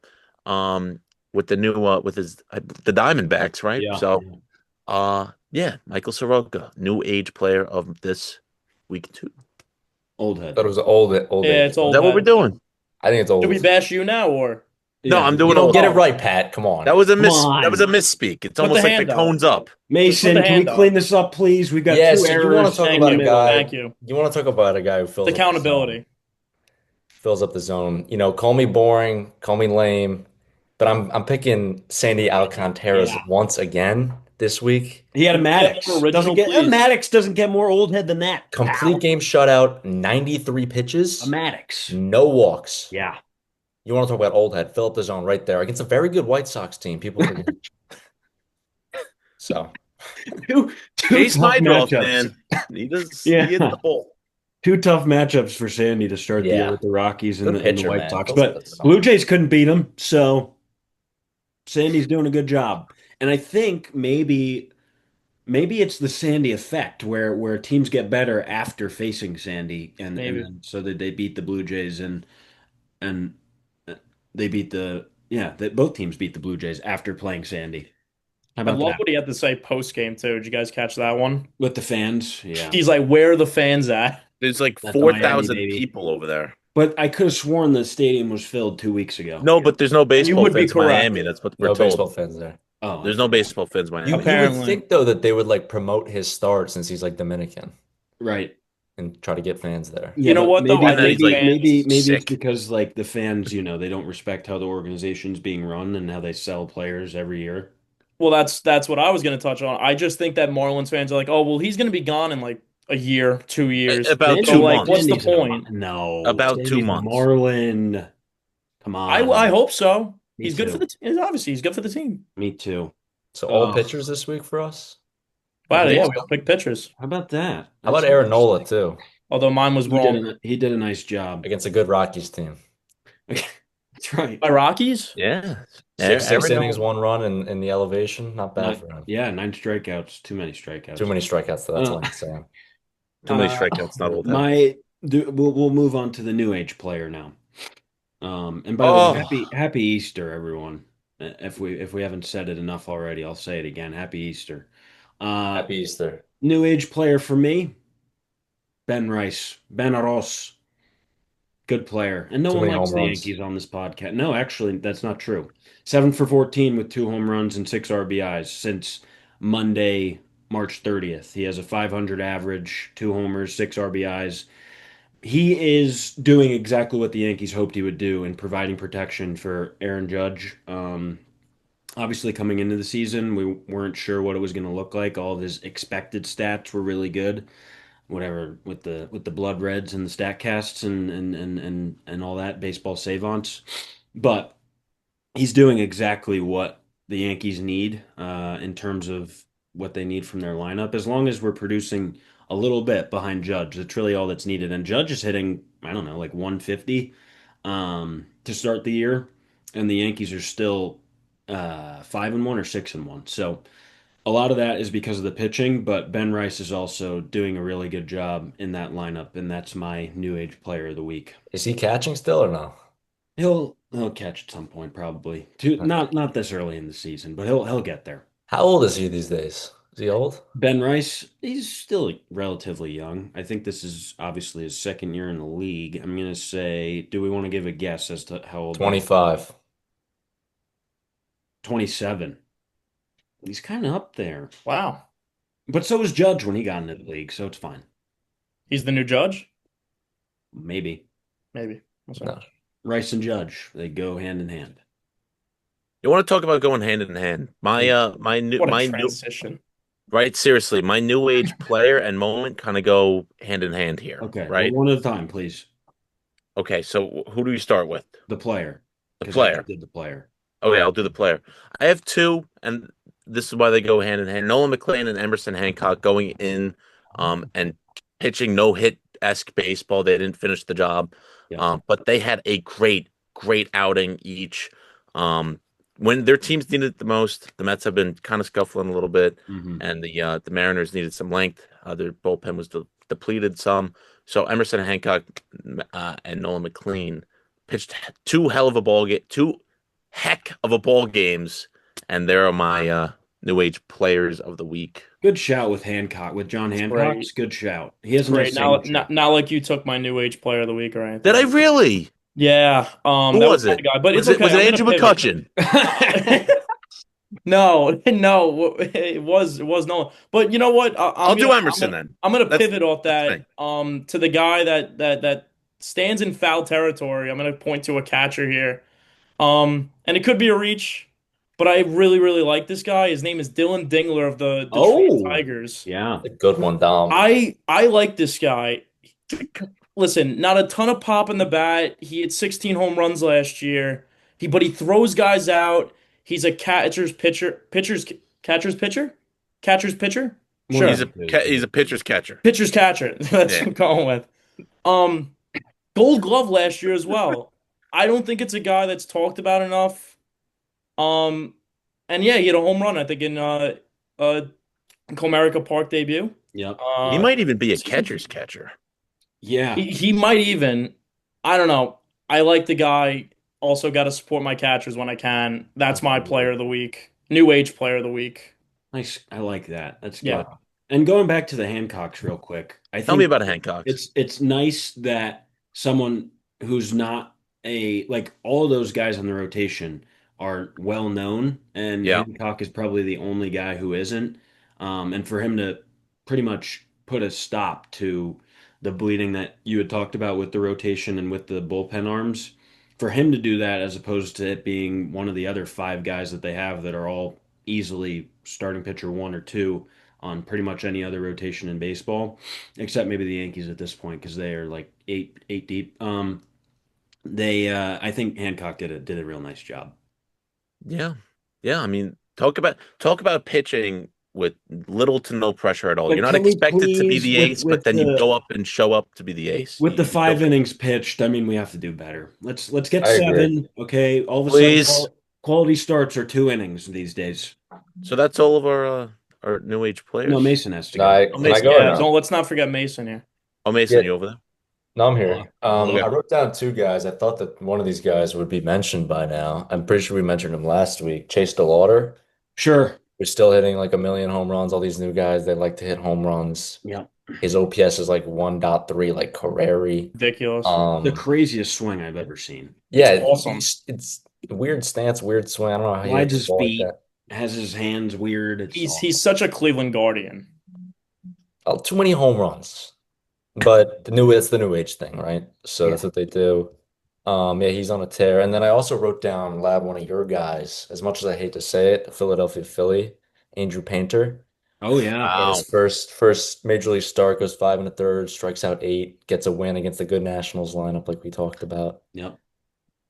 With the new with the Diamondbacks, right? Yeah. So, yeah, Michael Soroka, new age player of this week 2. Old I head. thought it was old Yeah, age. it's Is old that what we're head. doing? I think it's old. Should we bash you now or No, Yeah. I'm You doing don't old. get it Oh. right, Pat. Come on. That was a Come that was a on. misspeak. It's Put almost the like the hand up. cones up. Mason, the can we hand clean up. this up, please? We've got Yeah, two so you want errors to talk in Thank the about a you. middle. guy. Thank you. You want to talk about a guy who It's accountability. fills up the zone. Call me boring, call me lame, but I'm picking Sandy Alcantara Yeah. once again. this week. He had a Can we get more Maddox. Doesn't original, get a please? Maddox doesn't get more old head than that, Complete pal. game shutout, 93 A pitches, Maddox. no walks. Yeah. You want to talk about old head? Fill up the zone right there against a very good White Sox team. People forget. So Two Chase tough Hydroff, matchups. man. He hit Yeah. the ball. Two tough matchups for Sandy to start the year yeah, with the Rockies and good the pitcher, White man. Sox. Fills up But the Blue zone. Jays couldn't beat him, so Sandy's doing a good job. And I think maybe it's the Sandy effect where teams get better after facing Sandy and Maybe. then so that they beat the Blue Jays and they beat the yeah, that both teams beat the Blue Jays after playing Sandy. How I about love that? what he had to say post game too. Did you guys catch that one? With the fans, yeah. He's like, "Where are the fans at?" There's like That's Miami, 4,000 baby. people over there. But I could have sworn the stadium was filled 2 weeks ago. No, but there's no And you baseball would be fans in correct. Miami. That's what we're No baseball told. fans there. Oh, I There's no forgot. baseball fans in Miami. You would Apparently. think though that they would like promote his start since he's like Dominican Right. and try to get fans there. Yeah, You know but what though? maybe I And then think he's like maybe it's sick. because like the fans, they don't respect how the organization's being run and how they sell players every year. well, that's what I was going to touch on. I just think that Marlins fans are like, "Oh, well, he's going to be gone in like a year, 2 years." About Sandy, So two like, what's months. the Sandy's a point? no. About two Sandy's a months. Marlin. Come I on. hope so. Me He's good for too. the team. Obviously, he's good for the team. Me too. So all Oh, pitchers this week for us. I Wow, think yeah, yeah. we all picked pitchers. How about that? How about That's Aaron Nola interesting. too Although mine was wrong. He did a nice job. against a good Rockies team? That's right. By Rockies? Yeah. Six Aaron innings, Nola. one run in the elevation. Not bad Not for him. yeah, 9 strikeouts. Too many Too strikeouts. many strikeouts, though. That's Uh, all I'm saying. Too many uh, strikeouts, not old head. we'll move on to the new age player now. And by the way, Oh, happy Easter, everyone. If we haven't said it enough already, I'll say it again. Happy Easter. Uh, Happy Easter. New age player for me, Ben Rice, Ben Ross, good player, and no Too one many likes home the runs. Yankees on this podcast. No, actually, that's not true. 7 for 14 with 2 home runs and 6 RBIs since Monday, March 30th. He has a 500 average, 2 homers, 6 RBIs. He is doing exactly what the Yankees hoped he would do in providing protection for Aaron Judge. Obviously, coming into the season, we weren't sure what it was going to look like. All of his expected stats were really good, whatever with the blood reds and the stat casts and all that baseball savants. But he's doing exactly what the Yankees need in terms of what they need from their lineup. As long as we're producing a little bit behind Judge, that's really all that's needed. And Judge is hitting, I don't know, like 150 to start the year, and the Yankees are still 5-1 or 6-1. So a lot of that is because of the pitching, but Ben Rice is also doing a really good job in that lineup, and that's my new age player of the week. Is he catching still or no? He'll catch at some point probably. Not this early in the season, but he'll get there. How old is he these days? Is he old? Ben Rice, he's still relatively young. I think this is obviously his second year in the league. I'm gonna say, do we want to give a guess as to how old Ben? 25. 27. He's kind of up there. Wow. But so was Judge when he got into the league, so it's fine. He's the new judge? Maybe. Maybe. What's No. that? Rice and Judge, they go hand in hand. you want to talk about going hand in hand? What a My new transition. right, seriously, my new age player and moment kind of go hand in hand here, Okay, well, right? one at a time, please. Okay, so who do you start with? The player, The because I player. just did the player. Okay, I'll do the player. I have two, and this is why they go hand in hand. Nolan McLean and Emerson Hancock going in, and pitching no hit esque baseball. They didn't finish the job, Yeah. but they had a great outing each. When their teams needed it the most, the Mets have been kind of scuffling a little bit, Hmm. and the Mariners needed some length. Their bullpen was depleted some, so Emerson Hancock and Nolan McLean pitched two hell of a ball game, two heck of a ball games, and there are my new age players of the week. Good shout with Hancock, with John Hancock's. Great. Good shout. He has a Great. nice Now, signature. not like you took my new age player of the week or anything. Did I really? Yeah. Who That was was my it? guy, but it's Was it okay. was it I'm Andrew gonna pivot. McCutcheon? No, no, it was no. But you know what? I'll do Emerson then. I'm gonna That's pivot off that's me. that to the guy that stands in foul territory. I'm gonna point to a catcher here. And it could be a reach, but I really, really like this guy. His name is Dylan Dingler of the Detroit Oh, Tigers. yeah. A good one, Dom. I like this guy. Listen, not a ton of pop in the bat. He had 16 home runs last year. But he throws guys out. He's a catcher's pitcher, catcher's pitcher. One of Sure, the two. He's a pitcher's catcher. pitcher's catcher. That's Yeah. what I'm going with. Um, Gold Glove last year as well. I don't think it's a guy that's talked about enough. Um, and yeah, he had a home run, I think, in Comerica Park debut. Yep. He Uh, might even be a catcher's catcher. Yeah. he might even. I don't know. I like the guy. Also, got to support my catchers when I can. That's my player of the week. New age player of the week. Nice. I like that. That's good. Yeah. And going back to the Hancocks real quick, I Tell me think about Hancock's. it's nice that someone who's not like all those guys on the rotation are well known, and Yeah. Hancock is probably the only guy who isn't. And for him to pretty much put a stop to the bleeding that you had talked about with the rotation and with the bullpen arms, for him to do that as opposed to it being one of the other five guys that they have that are all easily starting pitcher one or two on pretty much any other rotation in baseball, except maybe the Yankees at this point because they are like eight deep. They I think Hancock did a real nice job. Yeah. Yeah. I mean, talk about pitching with little to no pressure at all. But You're not can we expected to be please the ace, but then you go up and show up to be the ace. with the You go, 5 innings pitched? I mean, we have to do better. Let's get I agree. 7. Okay, all of a sudden please. quality starts are 2 innings these days. So that's all of our new age players. No, Mason has to Can go. I, Oh, can I Mason, go or Yeah. no? Don't let's not forget Mason here. Oh, Mason, Yeah. you over there? No, I'm here. Okay. I wrote down two guys. I thought that one of these guys would be mentioned by now. I'm pretty sure we mentioned him last week. Chase DeLauder. Sure. We're still hitting like a million home runs. All these new guys, they like to hit home runs. Yeah. His OPS is like 1.3, like Carreri. Ridiculous. The craziest swing I've ever seen. Yeah, It's awesome. It's weird stance, weird swing. I don't know how he Glides hits his the ball like feet, that. has his hands weird. It's He's such a Cleveland Guardian. Oh, too many home runs. But it's the new age thing, right? So that's what they do. Yeah, he's on a tear. And then I also wrote down Lab, one of your guys, as much as I hate to say it, a Philadelphia Philly, Andrew Painter. Oh yeah. In Wow. his first major league start, goes 5 1/3, strikes out 8, gets a win against the good Nationals lineup, like we talked about. Yep.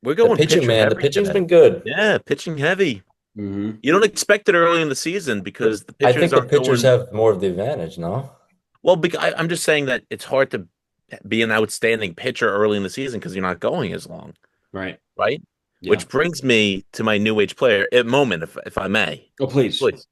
We're The going pitching, pitcher man, the heavy pitching's today. been good. Yeah, pitching heavy. Hmm. You don't expect it early in the season because the I pitchers think the aren't pitchers going have more of the advantage, no? well. I'm just saying that it's hard to be an outstanding pitcher early in the season because you're not going as long, Right. right? Yeah. Which brings me to my new age player moment, if I may. Oh please. Please.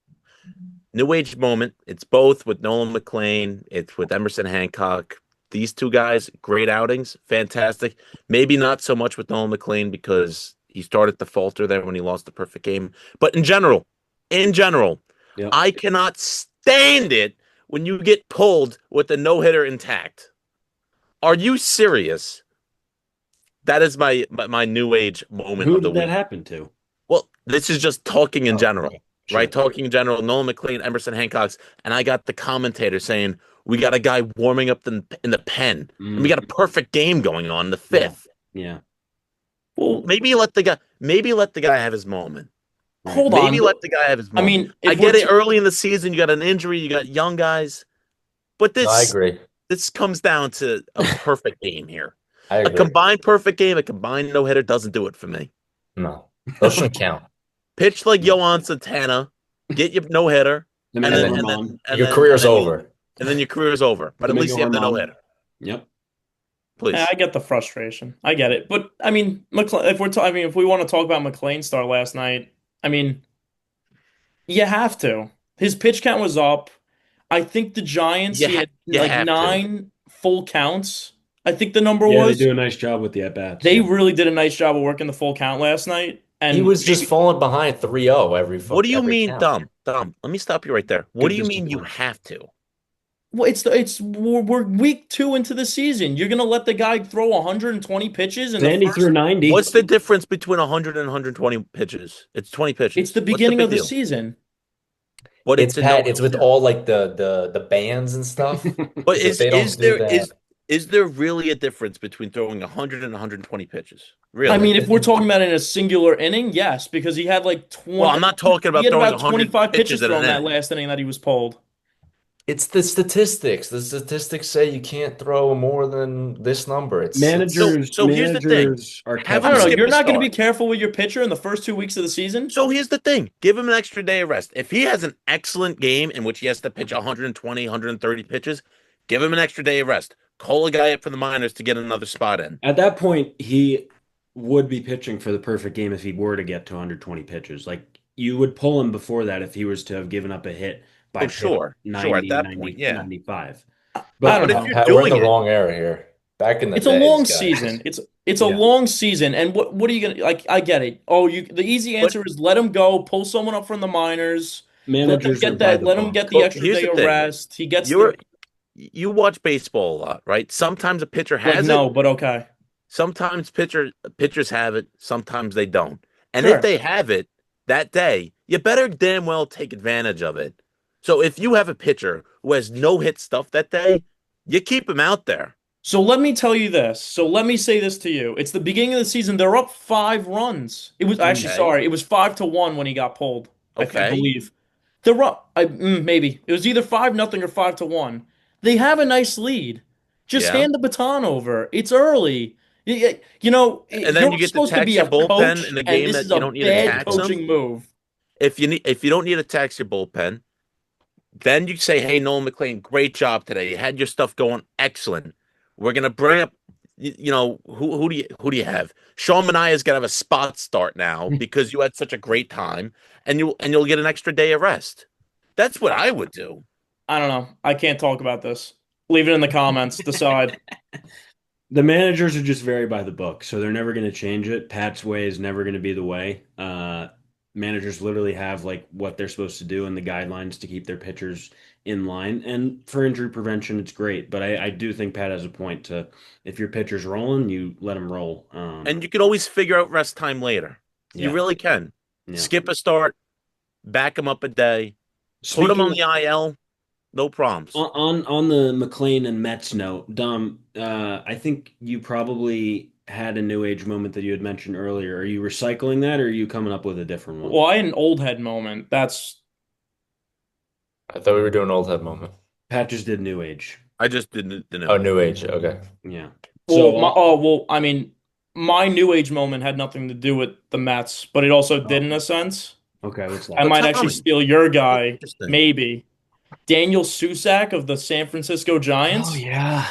New age moment. It's both with Nolan McLean. It's with Emerson Hancock. These two guys, great outings, fantastic. Maybe not so much with Nolan McLean because he started to falter there when he lost the perfect game. But in general, Yep. I cannot stand it when you get pulled with a no-hitter intact. Are you serious? That is my new age moment Who of the did that week. happen to? Well, this is just talking in general. Sure. Right, talking in general, Nolan McLean, Emerson Hancock's, and I got the commentator saying we got a guy warming up in the pen, and we got a perfect game going on in the fifth. Yeah. Well, maybe let the guy have his moment. Hold Maybe on. let the guy have his I moment. mean, I if get we're it early in the season. You got an injury, you got young guys, but No, I agree. this comes down to a perfect game here. I A agree. combined perfect game, a combined no hitter doesn't do it for me. No, those shouldn't count. Pitch like Yohan Santana, get your no hitter, The and man then, over and Mon. then and Your then- career's and then over. and then your career's over. But at Domingo least you have the Germán. no hitter. Yep. Please. I get the frustration. I get it. But I mean, if we want to talk about McLean's start last night, I mean, you have to. His pitch count was up. I think the Giants, You he ha- had you like have to. 9 full counts. I think the number Yeah, they was. do a nice job with the at-bats. They really did a nice job of working the full count last night. And He was just maybe- falling behind 3-0 What do you every mean, count. Dom? Let me stop you right there. What Good do you mean you discipline. have to? Well, we're week 2 into the season. You're gonna let the guy throw 120 pitches in the Sandy first. threw 90. What's the difference between 100 and 120 pitches? It's 20 pitches. It's the What's beginning of the big deal? season. But It's a Pat. no- It's with all like the bands and stuff. But If they don't do that- Is there really a difference between throwing 100 and 120 pitches? I Really? mean, if we're talking about in a singular inning, yes, because he had like Well, 20, I'm not talking he about had throwing about 100 25 pitches pitches in an thrown that inning. last inning that he was pulled. It's the statistics. The statistics say you can't throw more than this number. It's So here's the thing. Managers are Have I him don't know. catching skip You're a not going to start. be careful with your pitcher in the first 2 weeks of the season. So here's the thing. Give him an extra day of rest. If he has an excellent game in which he has to pitch 120, 130 pitches, give him an extra day of rest. Call a guy up for the minors to get another spot in. At that point, he would be pitching for the perfect game if he were to get to 120 pitches. Like you would pull him before that if he was to have given up a hit Oh, by pitch sure. Sure. At 90, that point, 90, yeah. 95. I But don't But if know. you're We're in doing the it, wrong era here. Back in the It's a day, these long guys. season. It's a yeah, long season, and what are you gonna like? I get it. Oh, you the easy but answer is let him go, pull someone up from the minors, managers are by the let him get book. the well, extra here's day the of thing. rest. He gets You're the you watch baseball a lot, right? Sometimes a pitcher like has it, no, but okay, sometimes pitchers have it, sometimes they don't. And if sure. they have it that day, you better damn well take advantage of it. So if you have a pitcher who has no hit stuff that day, you keep him out there. So let me tell you this. So let me say this to you. It's the beginning of the season. They're up 5 runs. It was actually Mm. Okay. sorry. It was 5-1 when he got pulled. I Okay. believe. They're up. Maybe it was either 5-0 or 5-1. They have a nice lead. Just Yeah. hand the baton over. It's early. You know, And then you're you get to supposed to tax be your a bullpen in coach, a and game this that is you a don't need to bad tax them. coaching move. If you don't need to tax your bullpen, then you say, "Hey, Nolan McLean, great job today. You had your stuff going excellent. We're gonna bring up, who do you have? Sean Manaea is gonna have a spot start now because you had such a great time, and you'll get an extra day of rest. That's what I would do. I don't know. I can't talk about this. Leave it in the comments. Decide. The managers are just very by the book, so they're never going to change it. Pat's way is never going to be the way. Managers literally have like what they're supposed to do and the guidelines to keep their pitchers in line. And for injury prevention, it's great. But I do think Pat has a point to if your pitcher's rolling, you let him roll. And you can always figure out rest time later. You Yeah, really can. yeah. Skip a start, back him up a day, put him on Speaking the IL, no problems. on the McLean and Mets note, Dom, I think you probably had a new age moment that you had mentioned earlier. Are you recycling that, or are you coming up with a different one? Well, I had an old head moment. That's I thought we were doing old head moment. Pat just did new age. I just didn't know. Oh, new age. Okay. Yeah. well, So, I mean, my new age moment had nothing to do with the Mets, but it also did in a sense. okay, what's I that? But might tell actually me, steal your guy, interesting. maybe. Daniel Susac of the San Francisco Oh Giants. yeah.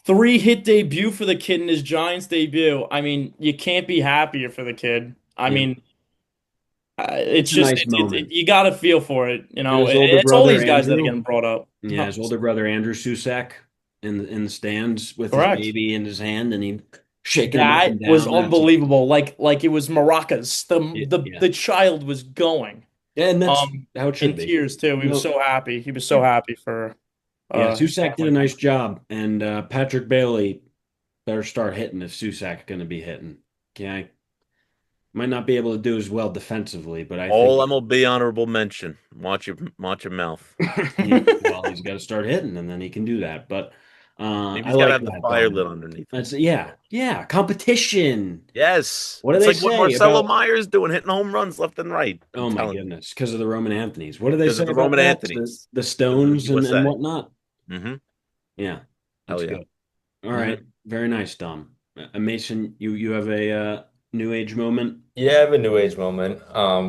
3-hit debut for the kid in his Giants debut. I mean, you can't be happier for the kid. I Yeah. mean, it's It's a just nice moment. you got to feel for it. You And know, his older it's all brother these guys that are Andrew, getting brought up. yeah, his older brother Andrew Susak in the stands with his Correct. baby in his hand and he shaking him up That and was down. unbelievable. Like it was maracas. Yeah. The child was going. Yeah, and that's how it In should be. tears too. He was No, so happy. He was so happy for yeah, his Susak did a family. nice job, and Patrick Bailey better start hitting if Susak going to be hitting. Okay, might not be able to do as well defensively, but I think All MLB honorable mention. Watch your mouth. well, he's got to start hitting, and then he can do that. But Maybe I he's got to like have the that, fire lit Dom. underneath him. That's yeah, competition. Yes. What do It's they like what say Marcelo about? Myers doing, hitting home runs left and right. I'm Oh my telling you. goodness, because of the Roman Anthony's. What do they Because say of the about Roman that? The, Anthony's. the Because of the Stones and USA. whatnot. Mm-hmm. Yeah, Hell that's yeah. good. All right, Mm-hmm. very nice, Dom. Mason, you have a new age moment, Yeah, I have a new age moment.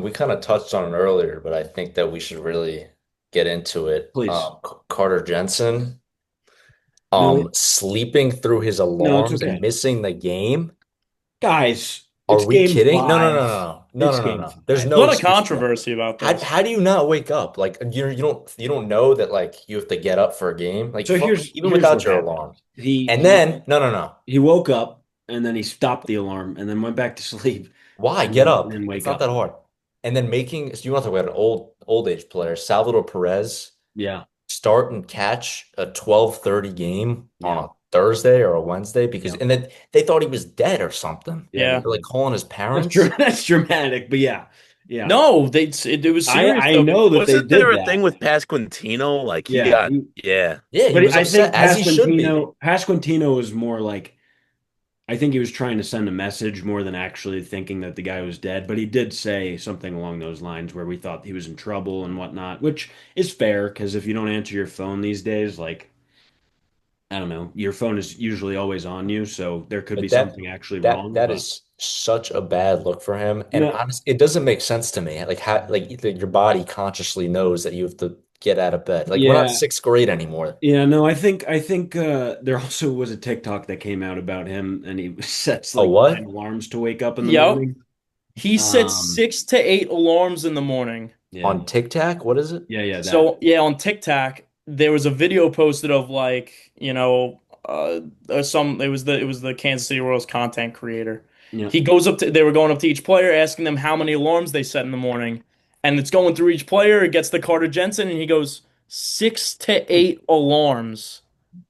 We kind of touched on it earlier, but I think that we should really get into it. please. Carter Jensen, No, sleeping through his no, it's alarms and okay, missing the game. guys. Are It's we game kidding? No, no, no, five. no, no, It's no, no, game no. There's five. A no lot of excuse for that. controversy about How this. how do you not wake up? Like you don't know that like you have to get up for a game? Like So fuck, even here's without what your happened. alarm. He And he then no, no, no. he woke up and then he stopped the alarm and then went back to sleep Why? and Get then, up. It's wake not up. that hard. And then making so you want to talk about an old age player, Salvador Perez, Yeah, start and catch a 12:30 game on yeah, a Thursday or a Wednesday because yeah, and then they thought he was dead or something. yeah. They Yeah. They're like did. calling his That's parents. that's dramatic, but yeah, Yeah. No, it was serious I though. know that they Wasn't did there a that. thing with Pasquantino? Like he Yeah. got, yeah. Yeah, he But was I upset think as he should be. Pasquantino was more like I think he was trying to send a message more than actually thinking that the guy was dead. But he did say something along those lines where we thought he was in trouble and whatnot, which is fair because if you don't answer your phone these days, like I don't know, your phone is usually always on you, so there could be But that something actually that wrong. that But is such a bad look for him. And no, honestly, it doesn't make sense to me. Like how like your body consciously knows that you have to get out of bed. Like we're not yeah, sixth grade anymore. yeah, no, I think there also was a TikTok that came out about him, and he sets Oh, like nine what? alarms to wake up in the Yep. morning. He set Um, 6 to 8 alarms in the morning. yeah, On Tic Tac? What is it? yeah, that, So yeah, on TikTok, there was a video posted of like, some it was the Kansas City Royals content creator. yeah. He goes up to they were going up to each player asking them how many alarms they set in the morning. And it's going through each player, it gets to Carter Jensen and he goes 6 to 8 alarms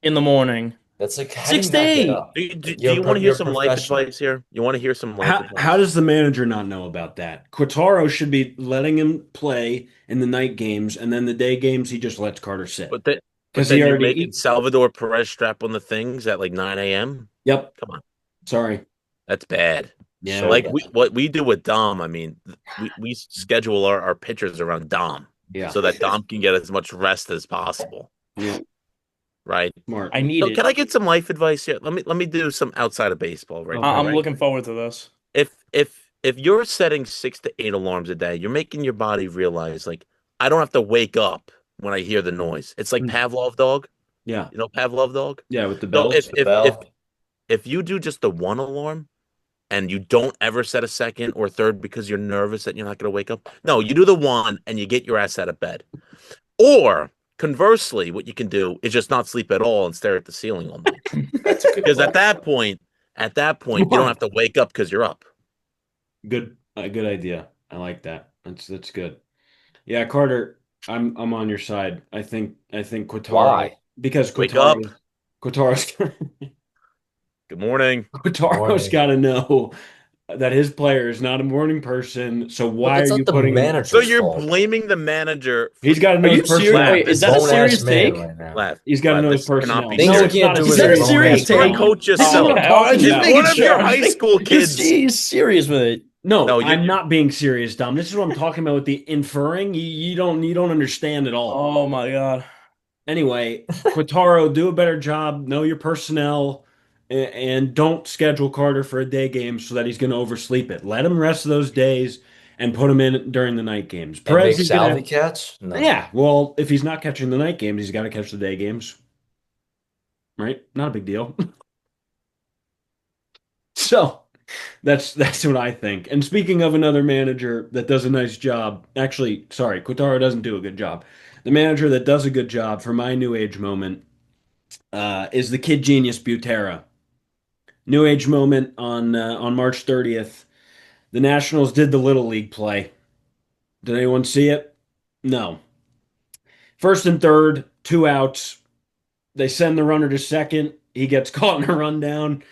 in the morning. That's like, how do Six you to not get eight. up? Do Like you want to hear you're a some life professional. advice here? You want to hear some life How advice? does the manager not know about that? Quintaro should be letting him play in the night games, and then the day games he just lets Carter sit But then, but because he then you're already. making Salvador Perez strap on the things at like 9 a.m. Yep. Come on, Sorry. that's bad. Yeah. So Like bad. what we do with Dom, I mean, we schedule our pitchers around Dom Yeah. so that Dom can get as much rest as possible, Yeah. right? Smart. I need So it. can I get some life advice here? Let me do some outside of baseball right Okay. now, I'm right? looking forward to this. If you're setting 6 to 8 alarms a day, you're making your body realize like I don't have to wake up when I hear the noise. It's like Mm. Pavlov dog. Yeah. You know Pavlov dog? Yeah. With the So bells. The bell. if you do just the one alarm and you don't ever set a second or third because you're nervous that you're not going to wake up, no, you do the one and you get your ass out of bed. Or conversely, what you can do is just not sleep at all and stare at the ceiling all night. That's a good Because play. at that point, you don't Smart. have to wake up because you're up. Good. A good idea. I like that. That's good. Yeah, Carter. I'm on your side. I think Quintaro Why? because Wake up. Quintaro's Good morning. Quintaro's Morning. got to know that his player is not a morning person. So But why are that's you not the putting him? So manager's you're fault. blaming the manager for He's got to Are know his you serious? personnel. Lav. Wait, is This that a is Grown ass serious man take? right now. Lav. He's got to Lav. know his This cannot personnel. be Things No, you it's serious. can't not a do Is with a that a serious grown serious ass take, take? man. Dom. Coach This is what yourself. I'm Okay, I talking just Just about. making one of sure. your I'm just high making school just kids. he's serious with it. No, No, I'm not being serious, Dom. This is what I'm talking about with the inferring. You don't understand at all. Oh my God. Anyway, Quintaro, do a better job. Know your personnel, and don't schedule Carter for a day game so that he's going to oversleep it. Let him rest those days and put him in during the night games. And Perez make is going Salvi to, catch? No. yeah. Well, if he's not catching the night games, he's got to catch the day games, right? Not a big deal. So that's what I think. And speaking of another manager that does a nice job, actually, sorry, Quintaro doesn't do a good job. The manager that does a good job for my new age moment is the kid genius Butera. New age moment on March 30th. The Nationals did the Little League play. Did anyone see it? No. First and third, two outs. They send the runner to second. He gets caught in a rundown,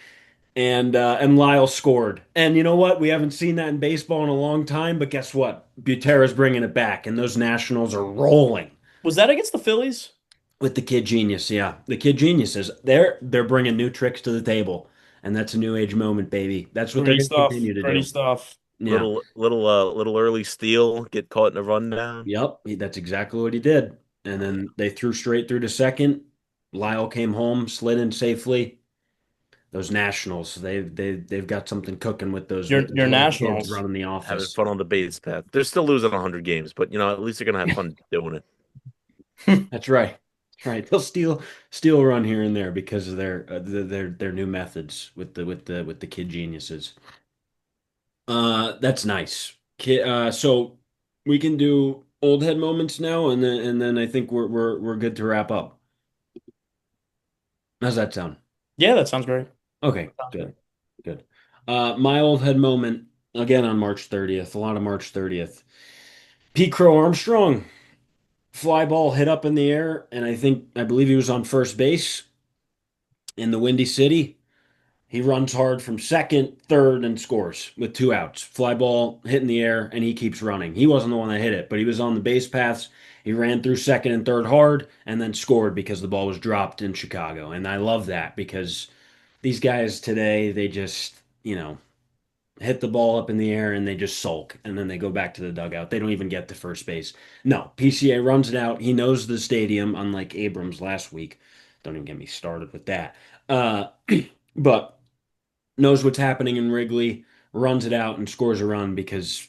and Lyle scored. And you know what? We haven't seen that in baseball in a long time. But guess what? Butera's bringing it back, and those Nationals are rolling Was that against the Phillies? with the kid genius. Yeah, the kid geniuses. They're bringing new tricks to the table, and that's a new age moment, baby. That's what they're Pretty going to stuff. continue to Pretty do. stuff. Yeah. Little early steal, get caught in a rundown. Yep, that's exactly what he did. And then they threw straight through to second. Lyle came home, slid in safely. Those Nationals, they've got something cooking with those Your little kids Nationals. running the Having office. fun on the base path. They're still losing 100 games, but at least they're gonna have fun doing it. That's right. That's right. They'll steal a run here and there because of their new methods with the kid geniuses. That's nice. So we can do old head moments now, and then I think we're good to wrap up. How's that sound? Yeah, that sounds great. Okay, Sounds good, great. good. My old head moment again on March 30th. A lot of March 30th. Pete Crow Armstrong fly ball hit up in the air, and I believe he was on first base in the Windy City. He runs hard from second, third, and scores with two outs. Fly ball hit in the air, and he keeps running. He wasn't the one that hit it, but he was on the base paths. He ran through second and third hard, and then scored because the ball was dropped in Chicago. And I love that because these guys today, they just, hit the ball up in the air and they just sulk and then they go back to the dugout. They don't even get to first base. No, PCA runs it out. He knows the stadium, unlike Abrams last week. Don't even get me started with that. Uh, but knows what's happening in Wrigley, runs it out and scores a run because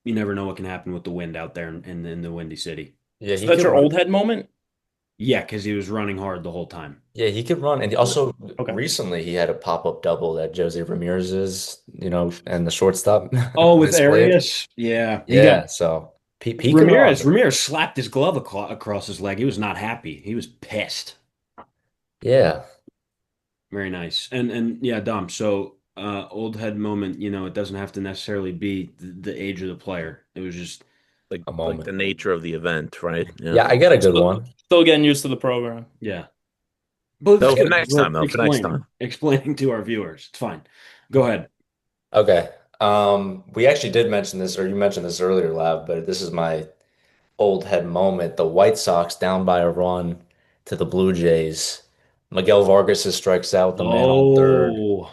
you never know what can happen with the wind out there in the Windy City. Yeah, So he that's could your run. old head moment? Yeah, because he was running hard the whole time. Yeah, he could run. And also Okay. recently he had a pop-up double that Jose Ramirez's, and the shortstop Oh, with misplayed. Arias? Yeah. He got Yeah, so he can run. Ramirez slapped his glove across his leg. He was not happy. He was pissed. Yeah, Very nice. And yeah, Dom. So old head moment, it doesn't have to necessarily be the age of the player. It was just a Like the moment. nature of the event, right? Yeah. Yeah, I got a good Still, one. still getting used to the program. yeah. But it's No, for good. next We're time though, for next explaining time. explaining to our viewers. It's fine. Go ahead. Okay. We actually did mention this, or you mentioned this earlier, Lav, but this is my old head moment. The White Sox down by a run to the Blue Jays. Miguel Vargas strikes out with the man on third. Oh,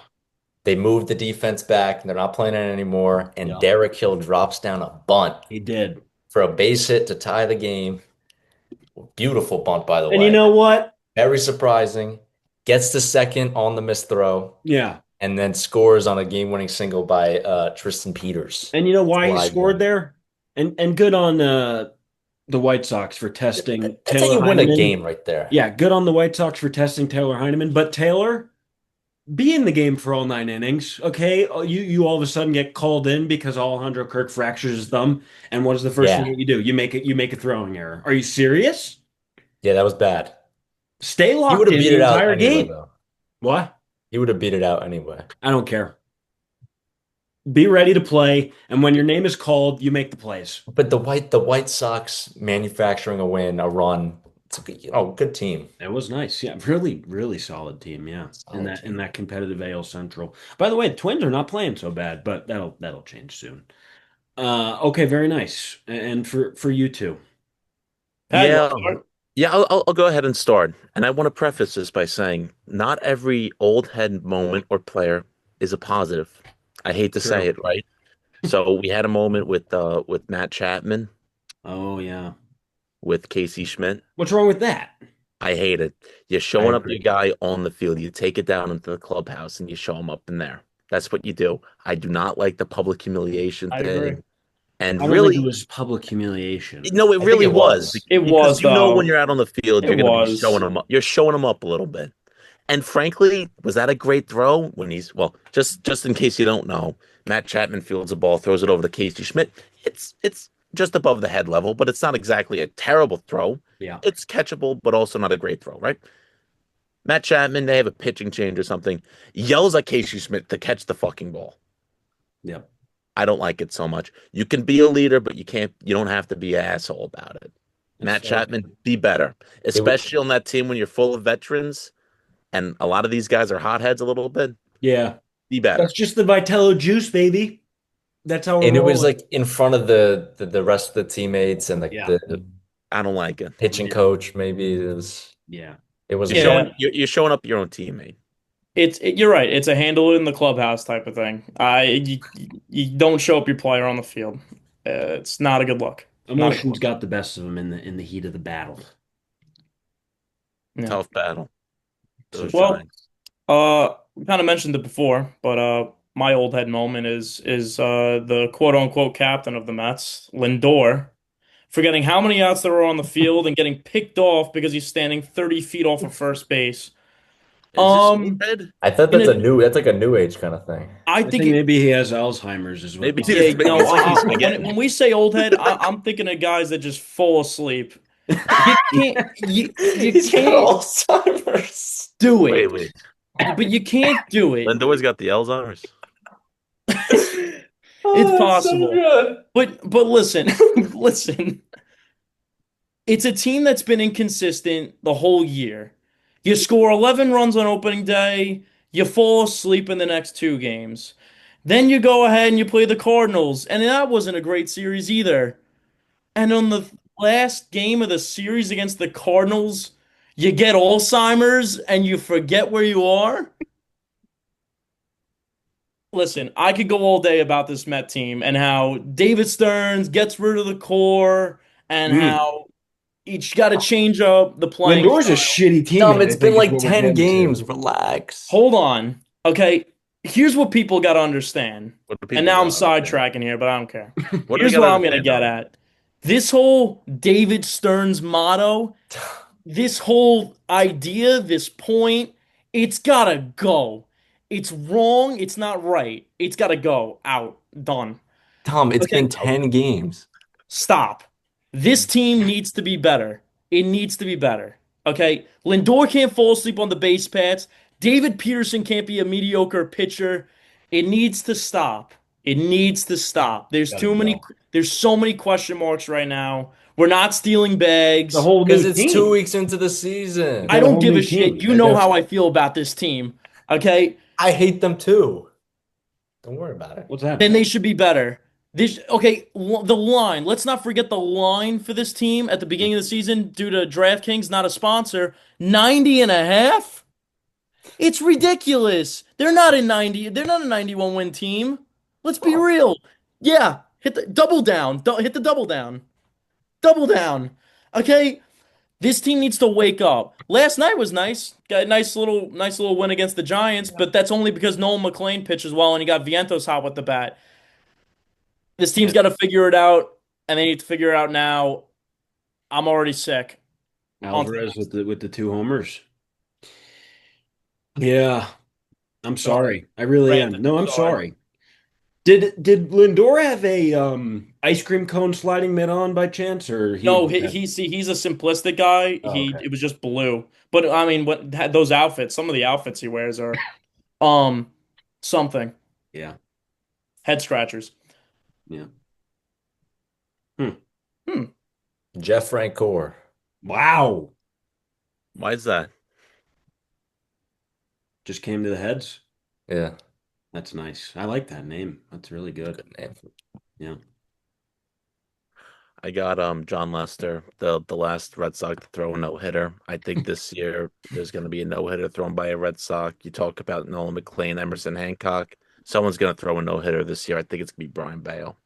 They move the defense back, and they're not playing it anymore. And yeah, Derek Hill drops down a bunt he did. for a base hit to tie the game. Beautiful bunt, by the And you way. know what? Very surprising. Gets to second on the missed throw, Yeah. and then scores on a game-winning single by Tristan Peters. And you know why he Slide scored in. there? And good on the White Sox for testing That's how Taylor you win a Heineman. game right there. Yeah, good on the White Sox for testing Taylor Heineman. But Taylor, be in the game for all 9 innings, okay? You all of a sudden get called in because Alejandro Kirk fractures his thumb, and what is the first thing Yeah. that you do? You make a throwing error. Are you serious? Yeah, that was bad. Stay He would locked have in beat the it out entire anyway, game. though. What? He would have beat it out anyway. I don't care. Be ready to play, and when your name is called, you make the plays. But the White Sox manufacturing a win, a run. It's a good team. It was nice. Yeah, really, really solid team. Yeah, in Solid that team. competitive AL Central. By the way, the Twins are not playing so bad, but that'll change soon. Okay, very nice. And for you too. Pat, you want Yeah. to start? Yeah, I'll go ahead and start. And I want to preface this by saying not every old head moment or player is a positive. I hate to say True. it, right? So we had a moment with Matt Chapman, Oh yeah. with Casey Schmidt. What's wrong with that? I hate it. You're I showing up your agree. guy on the field. You take it down into the clubhouse and you show him up in there. That's what you do. I do not like the public humiliation I agree. thing. And I don't think it really, was public humiliation. no, it I think really it was was. It because was, you know when though. you're out on the field, It you're going to be showing was. them up. You're showing them up a little bit. And frankly, was that a great throw when just in case you don't know, Matt Chapman fields a ball, throws it over to Casey Schmidt. It's just above the head level, but it's not exactly a terrible throw. Yeah. It's catchable, but also not a great throw, right? Matt Chapman, they have a pitching change or something, yells at Casey Schmidt to catch the fucking ball. Yep. I don't like it so much. You can be a leader, but you don't have to be an asshole about it. That's Matt fair. Chapman, be better, It was, especially on that team when you're full of veterans and a lot of these guys are hotheads a little bit. Yeah. Be better. That's just the Vitello juice, baby. That's how we're and it was rolling. like in front of the rest of the teammates and Yeah. the I don't like it. pitching Yeah. coach. Maybe it was Yeah. it was You're a Yeah. showing you're showing up your own teammate. You're right. It's a handle it in the clubhouse type of thing. You don't show up your player on the field. It's not a good look. Not a good Emotions look. got the best of him in the heat of the battle. Yeah. Tough battle. Those Well, Giants. we kind of mentioned it before, but my old head moment is the quote unquote captain of the Mets, Lindor, forgetting how many outs there were on the field and getting picked off because he's standing 30 feet off of first base. Is this Um, red? I thought in that's like a new age kind of thing. I I think think it, maybe he has Alzheimer's, is what Maybe Dom yeah, it's, maybe no, it's like he's when forgetting. we say old head, I'm thinking of guys that just fall asleep. You can't you He's got can't Alzheimer's. do Wait, it, wait. but you can't do it. Lindor's got the Alzheimer's. It's Oh, that's so possible. good. But listen, listen. It's a team that's been inconsistent the whole year. You score 11 runs on opening day, You fall asleep in the next two games. Then you go ahead and you play the Cardinals, and that wasn't a great series either. And on the last game of the series against the Cardinals, you get Alzheimer's and you forget where you are. Listen, I could go all day about this Met team and how David Stearns gets rid of the core and Mm. how each got to change up the playing Lindor's a style. shitty Dom, teammate, I it's been think is like what we're 10 getting games. to. Relax. Hold on. Okay, here's what people got to understand. What do And people now I'm gotta understand? sidetracking here, but I don't care. What do they Here's gotta what I'm going to understand, get Dom? at. This whole David Stearns motto, this whole idea, this point, it's gotta go. It's wrong. It's not right. It's gotta go out. Done. Tom, it's Okay, been 10 games. stop. This team needs to be better. It needs to be better. Okay, Lindor can't fall asleep on the base paths. David Peterson can't be a mediocre pitcher. It needs to stop. It needs to stop. There's Gotta too many. go. There's so many question marks right now. We're not stealing The bags. whole Because new it's 2 team. weeks into the You I season. got a don't whole give new a shit. team. You know how I feel about this team. Okay? I hate them too. Don't worry about it. What's that Then about? they should be better. This okay, the line. Let's not forget the line for this team at the beginning of the season due to DraftKings not a sponsor. 90 and a half? It's ridiculous. They're not in 90. They're not a 91 win team. Let's be Oh, real. Yeah, hit the double down. Hit the double down. Double down. Okay? This team needs to wake up. Last night was nice. Got a nice little win against the Giants, but that's only because Nolan McLean pitches well and he got Vientos hot with the bat. This team's Yeah. got to figure it out, and they need to figure it out now. I'm already sick. On to the Alvarez next. with the two homers. Yeah, I'm Sorry. sorry. I really am. Ranted. No, I'm Sorry. sorry. Did Lindor have a ice cream cone sliding mitt on by chance, or he No, just had? he's a simplistic guy. Oh, He okay. it was just blue. But I mean, what had those outfits? Some of the outfits he wears are um something Yeah, head scratchers. yeah. Hmm. Hmm. Jeff Francoeur. Wow. Why is that? Just came to the heads. Yeah, That's nice. I like that name. That's really good. good name. Yeah. I got John Lester, the last Red Sox to throw a no-hitter. I think this year there's going to be a no-hitter thrown by a Red Sox. You talk about Nolan McLean, Emerson Hancock. Someone's going to throw a no-hitter this year. I think it's going to be Brian Bale.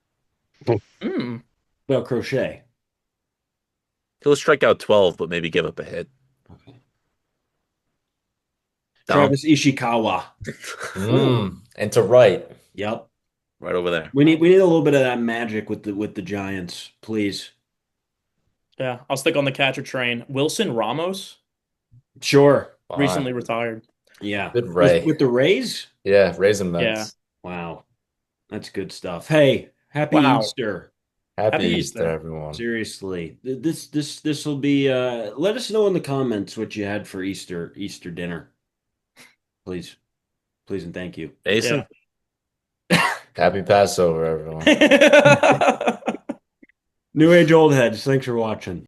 Hmm. Well, crochet. He'll strike out 12, but maybe give up a hit. Okay. Dom, Travis Ishikawa. And to right. Yep. right over there. We need a little bit of that magic with the Giants, please. Yeah, I'll stick on the catcher train. Wilson Ramos Sure. recently Fine. retired. Yeah. Good Ray. With the Rays? Yeah, raisin Yeah. Mets. Wow. That's good stuff. Hey, happy Wow. Easter. Happy Happy Easter, Easter. everyone. Seriously. This will be let us know in the comments what you had for Easter dinner. Please. Please and thank you. Jason? Happy Passover, everyone. Yeah. New Age Old Heads, thanks for watching.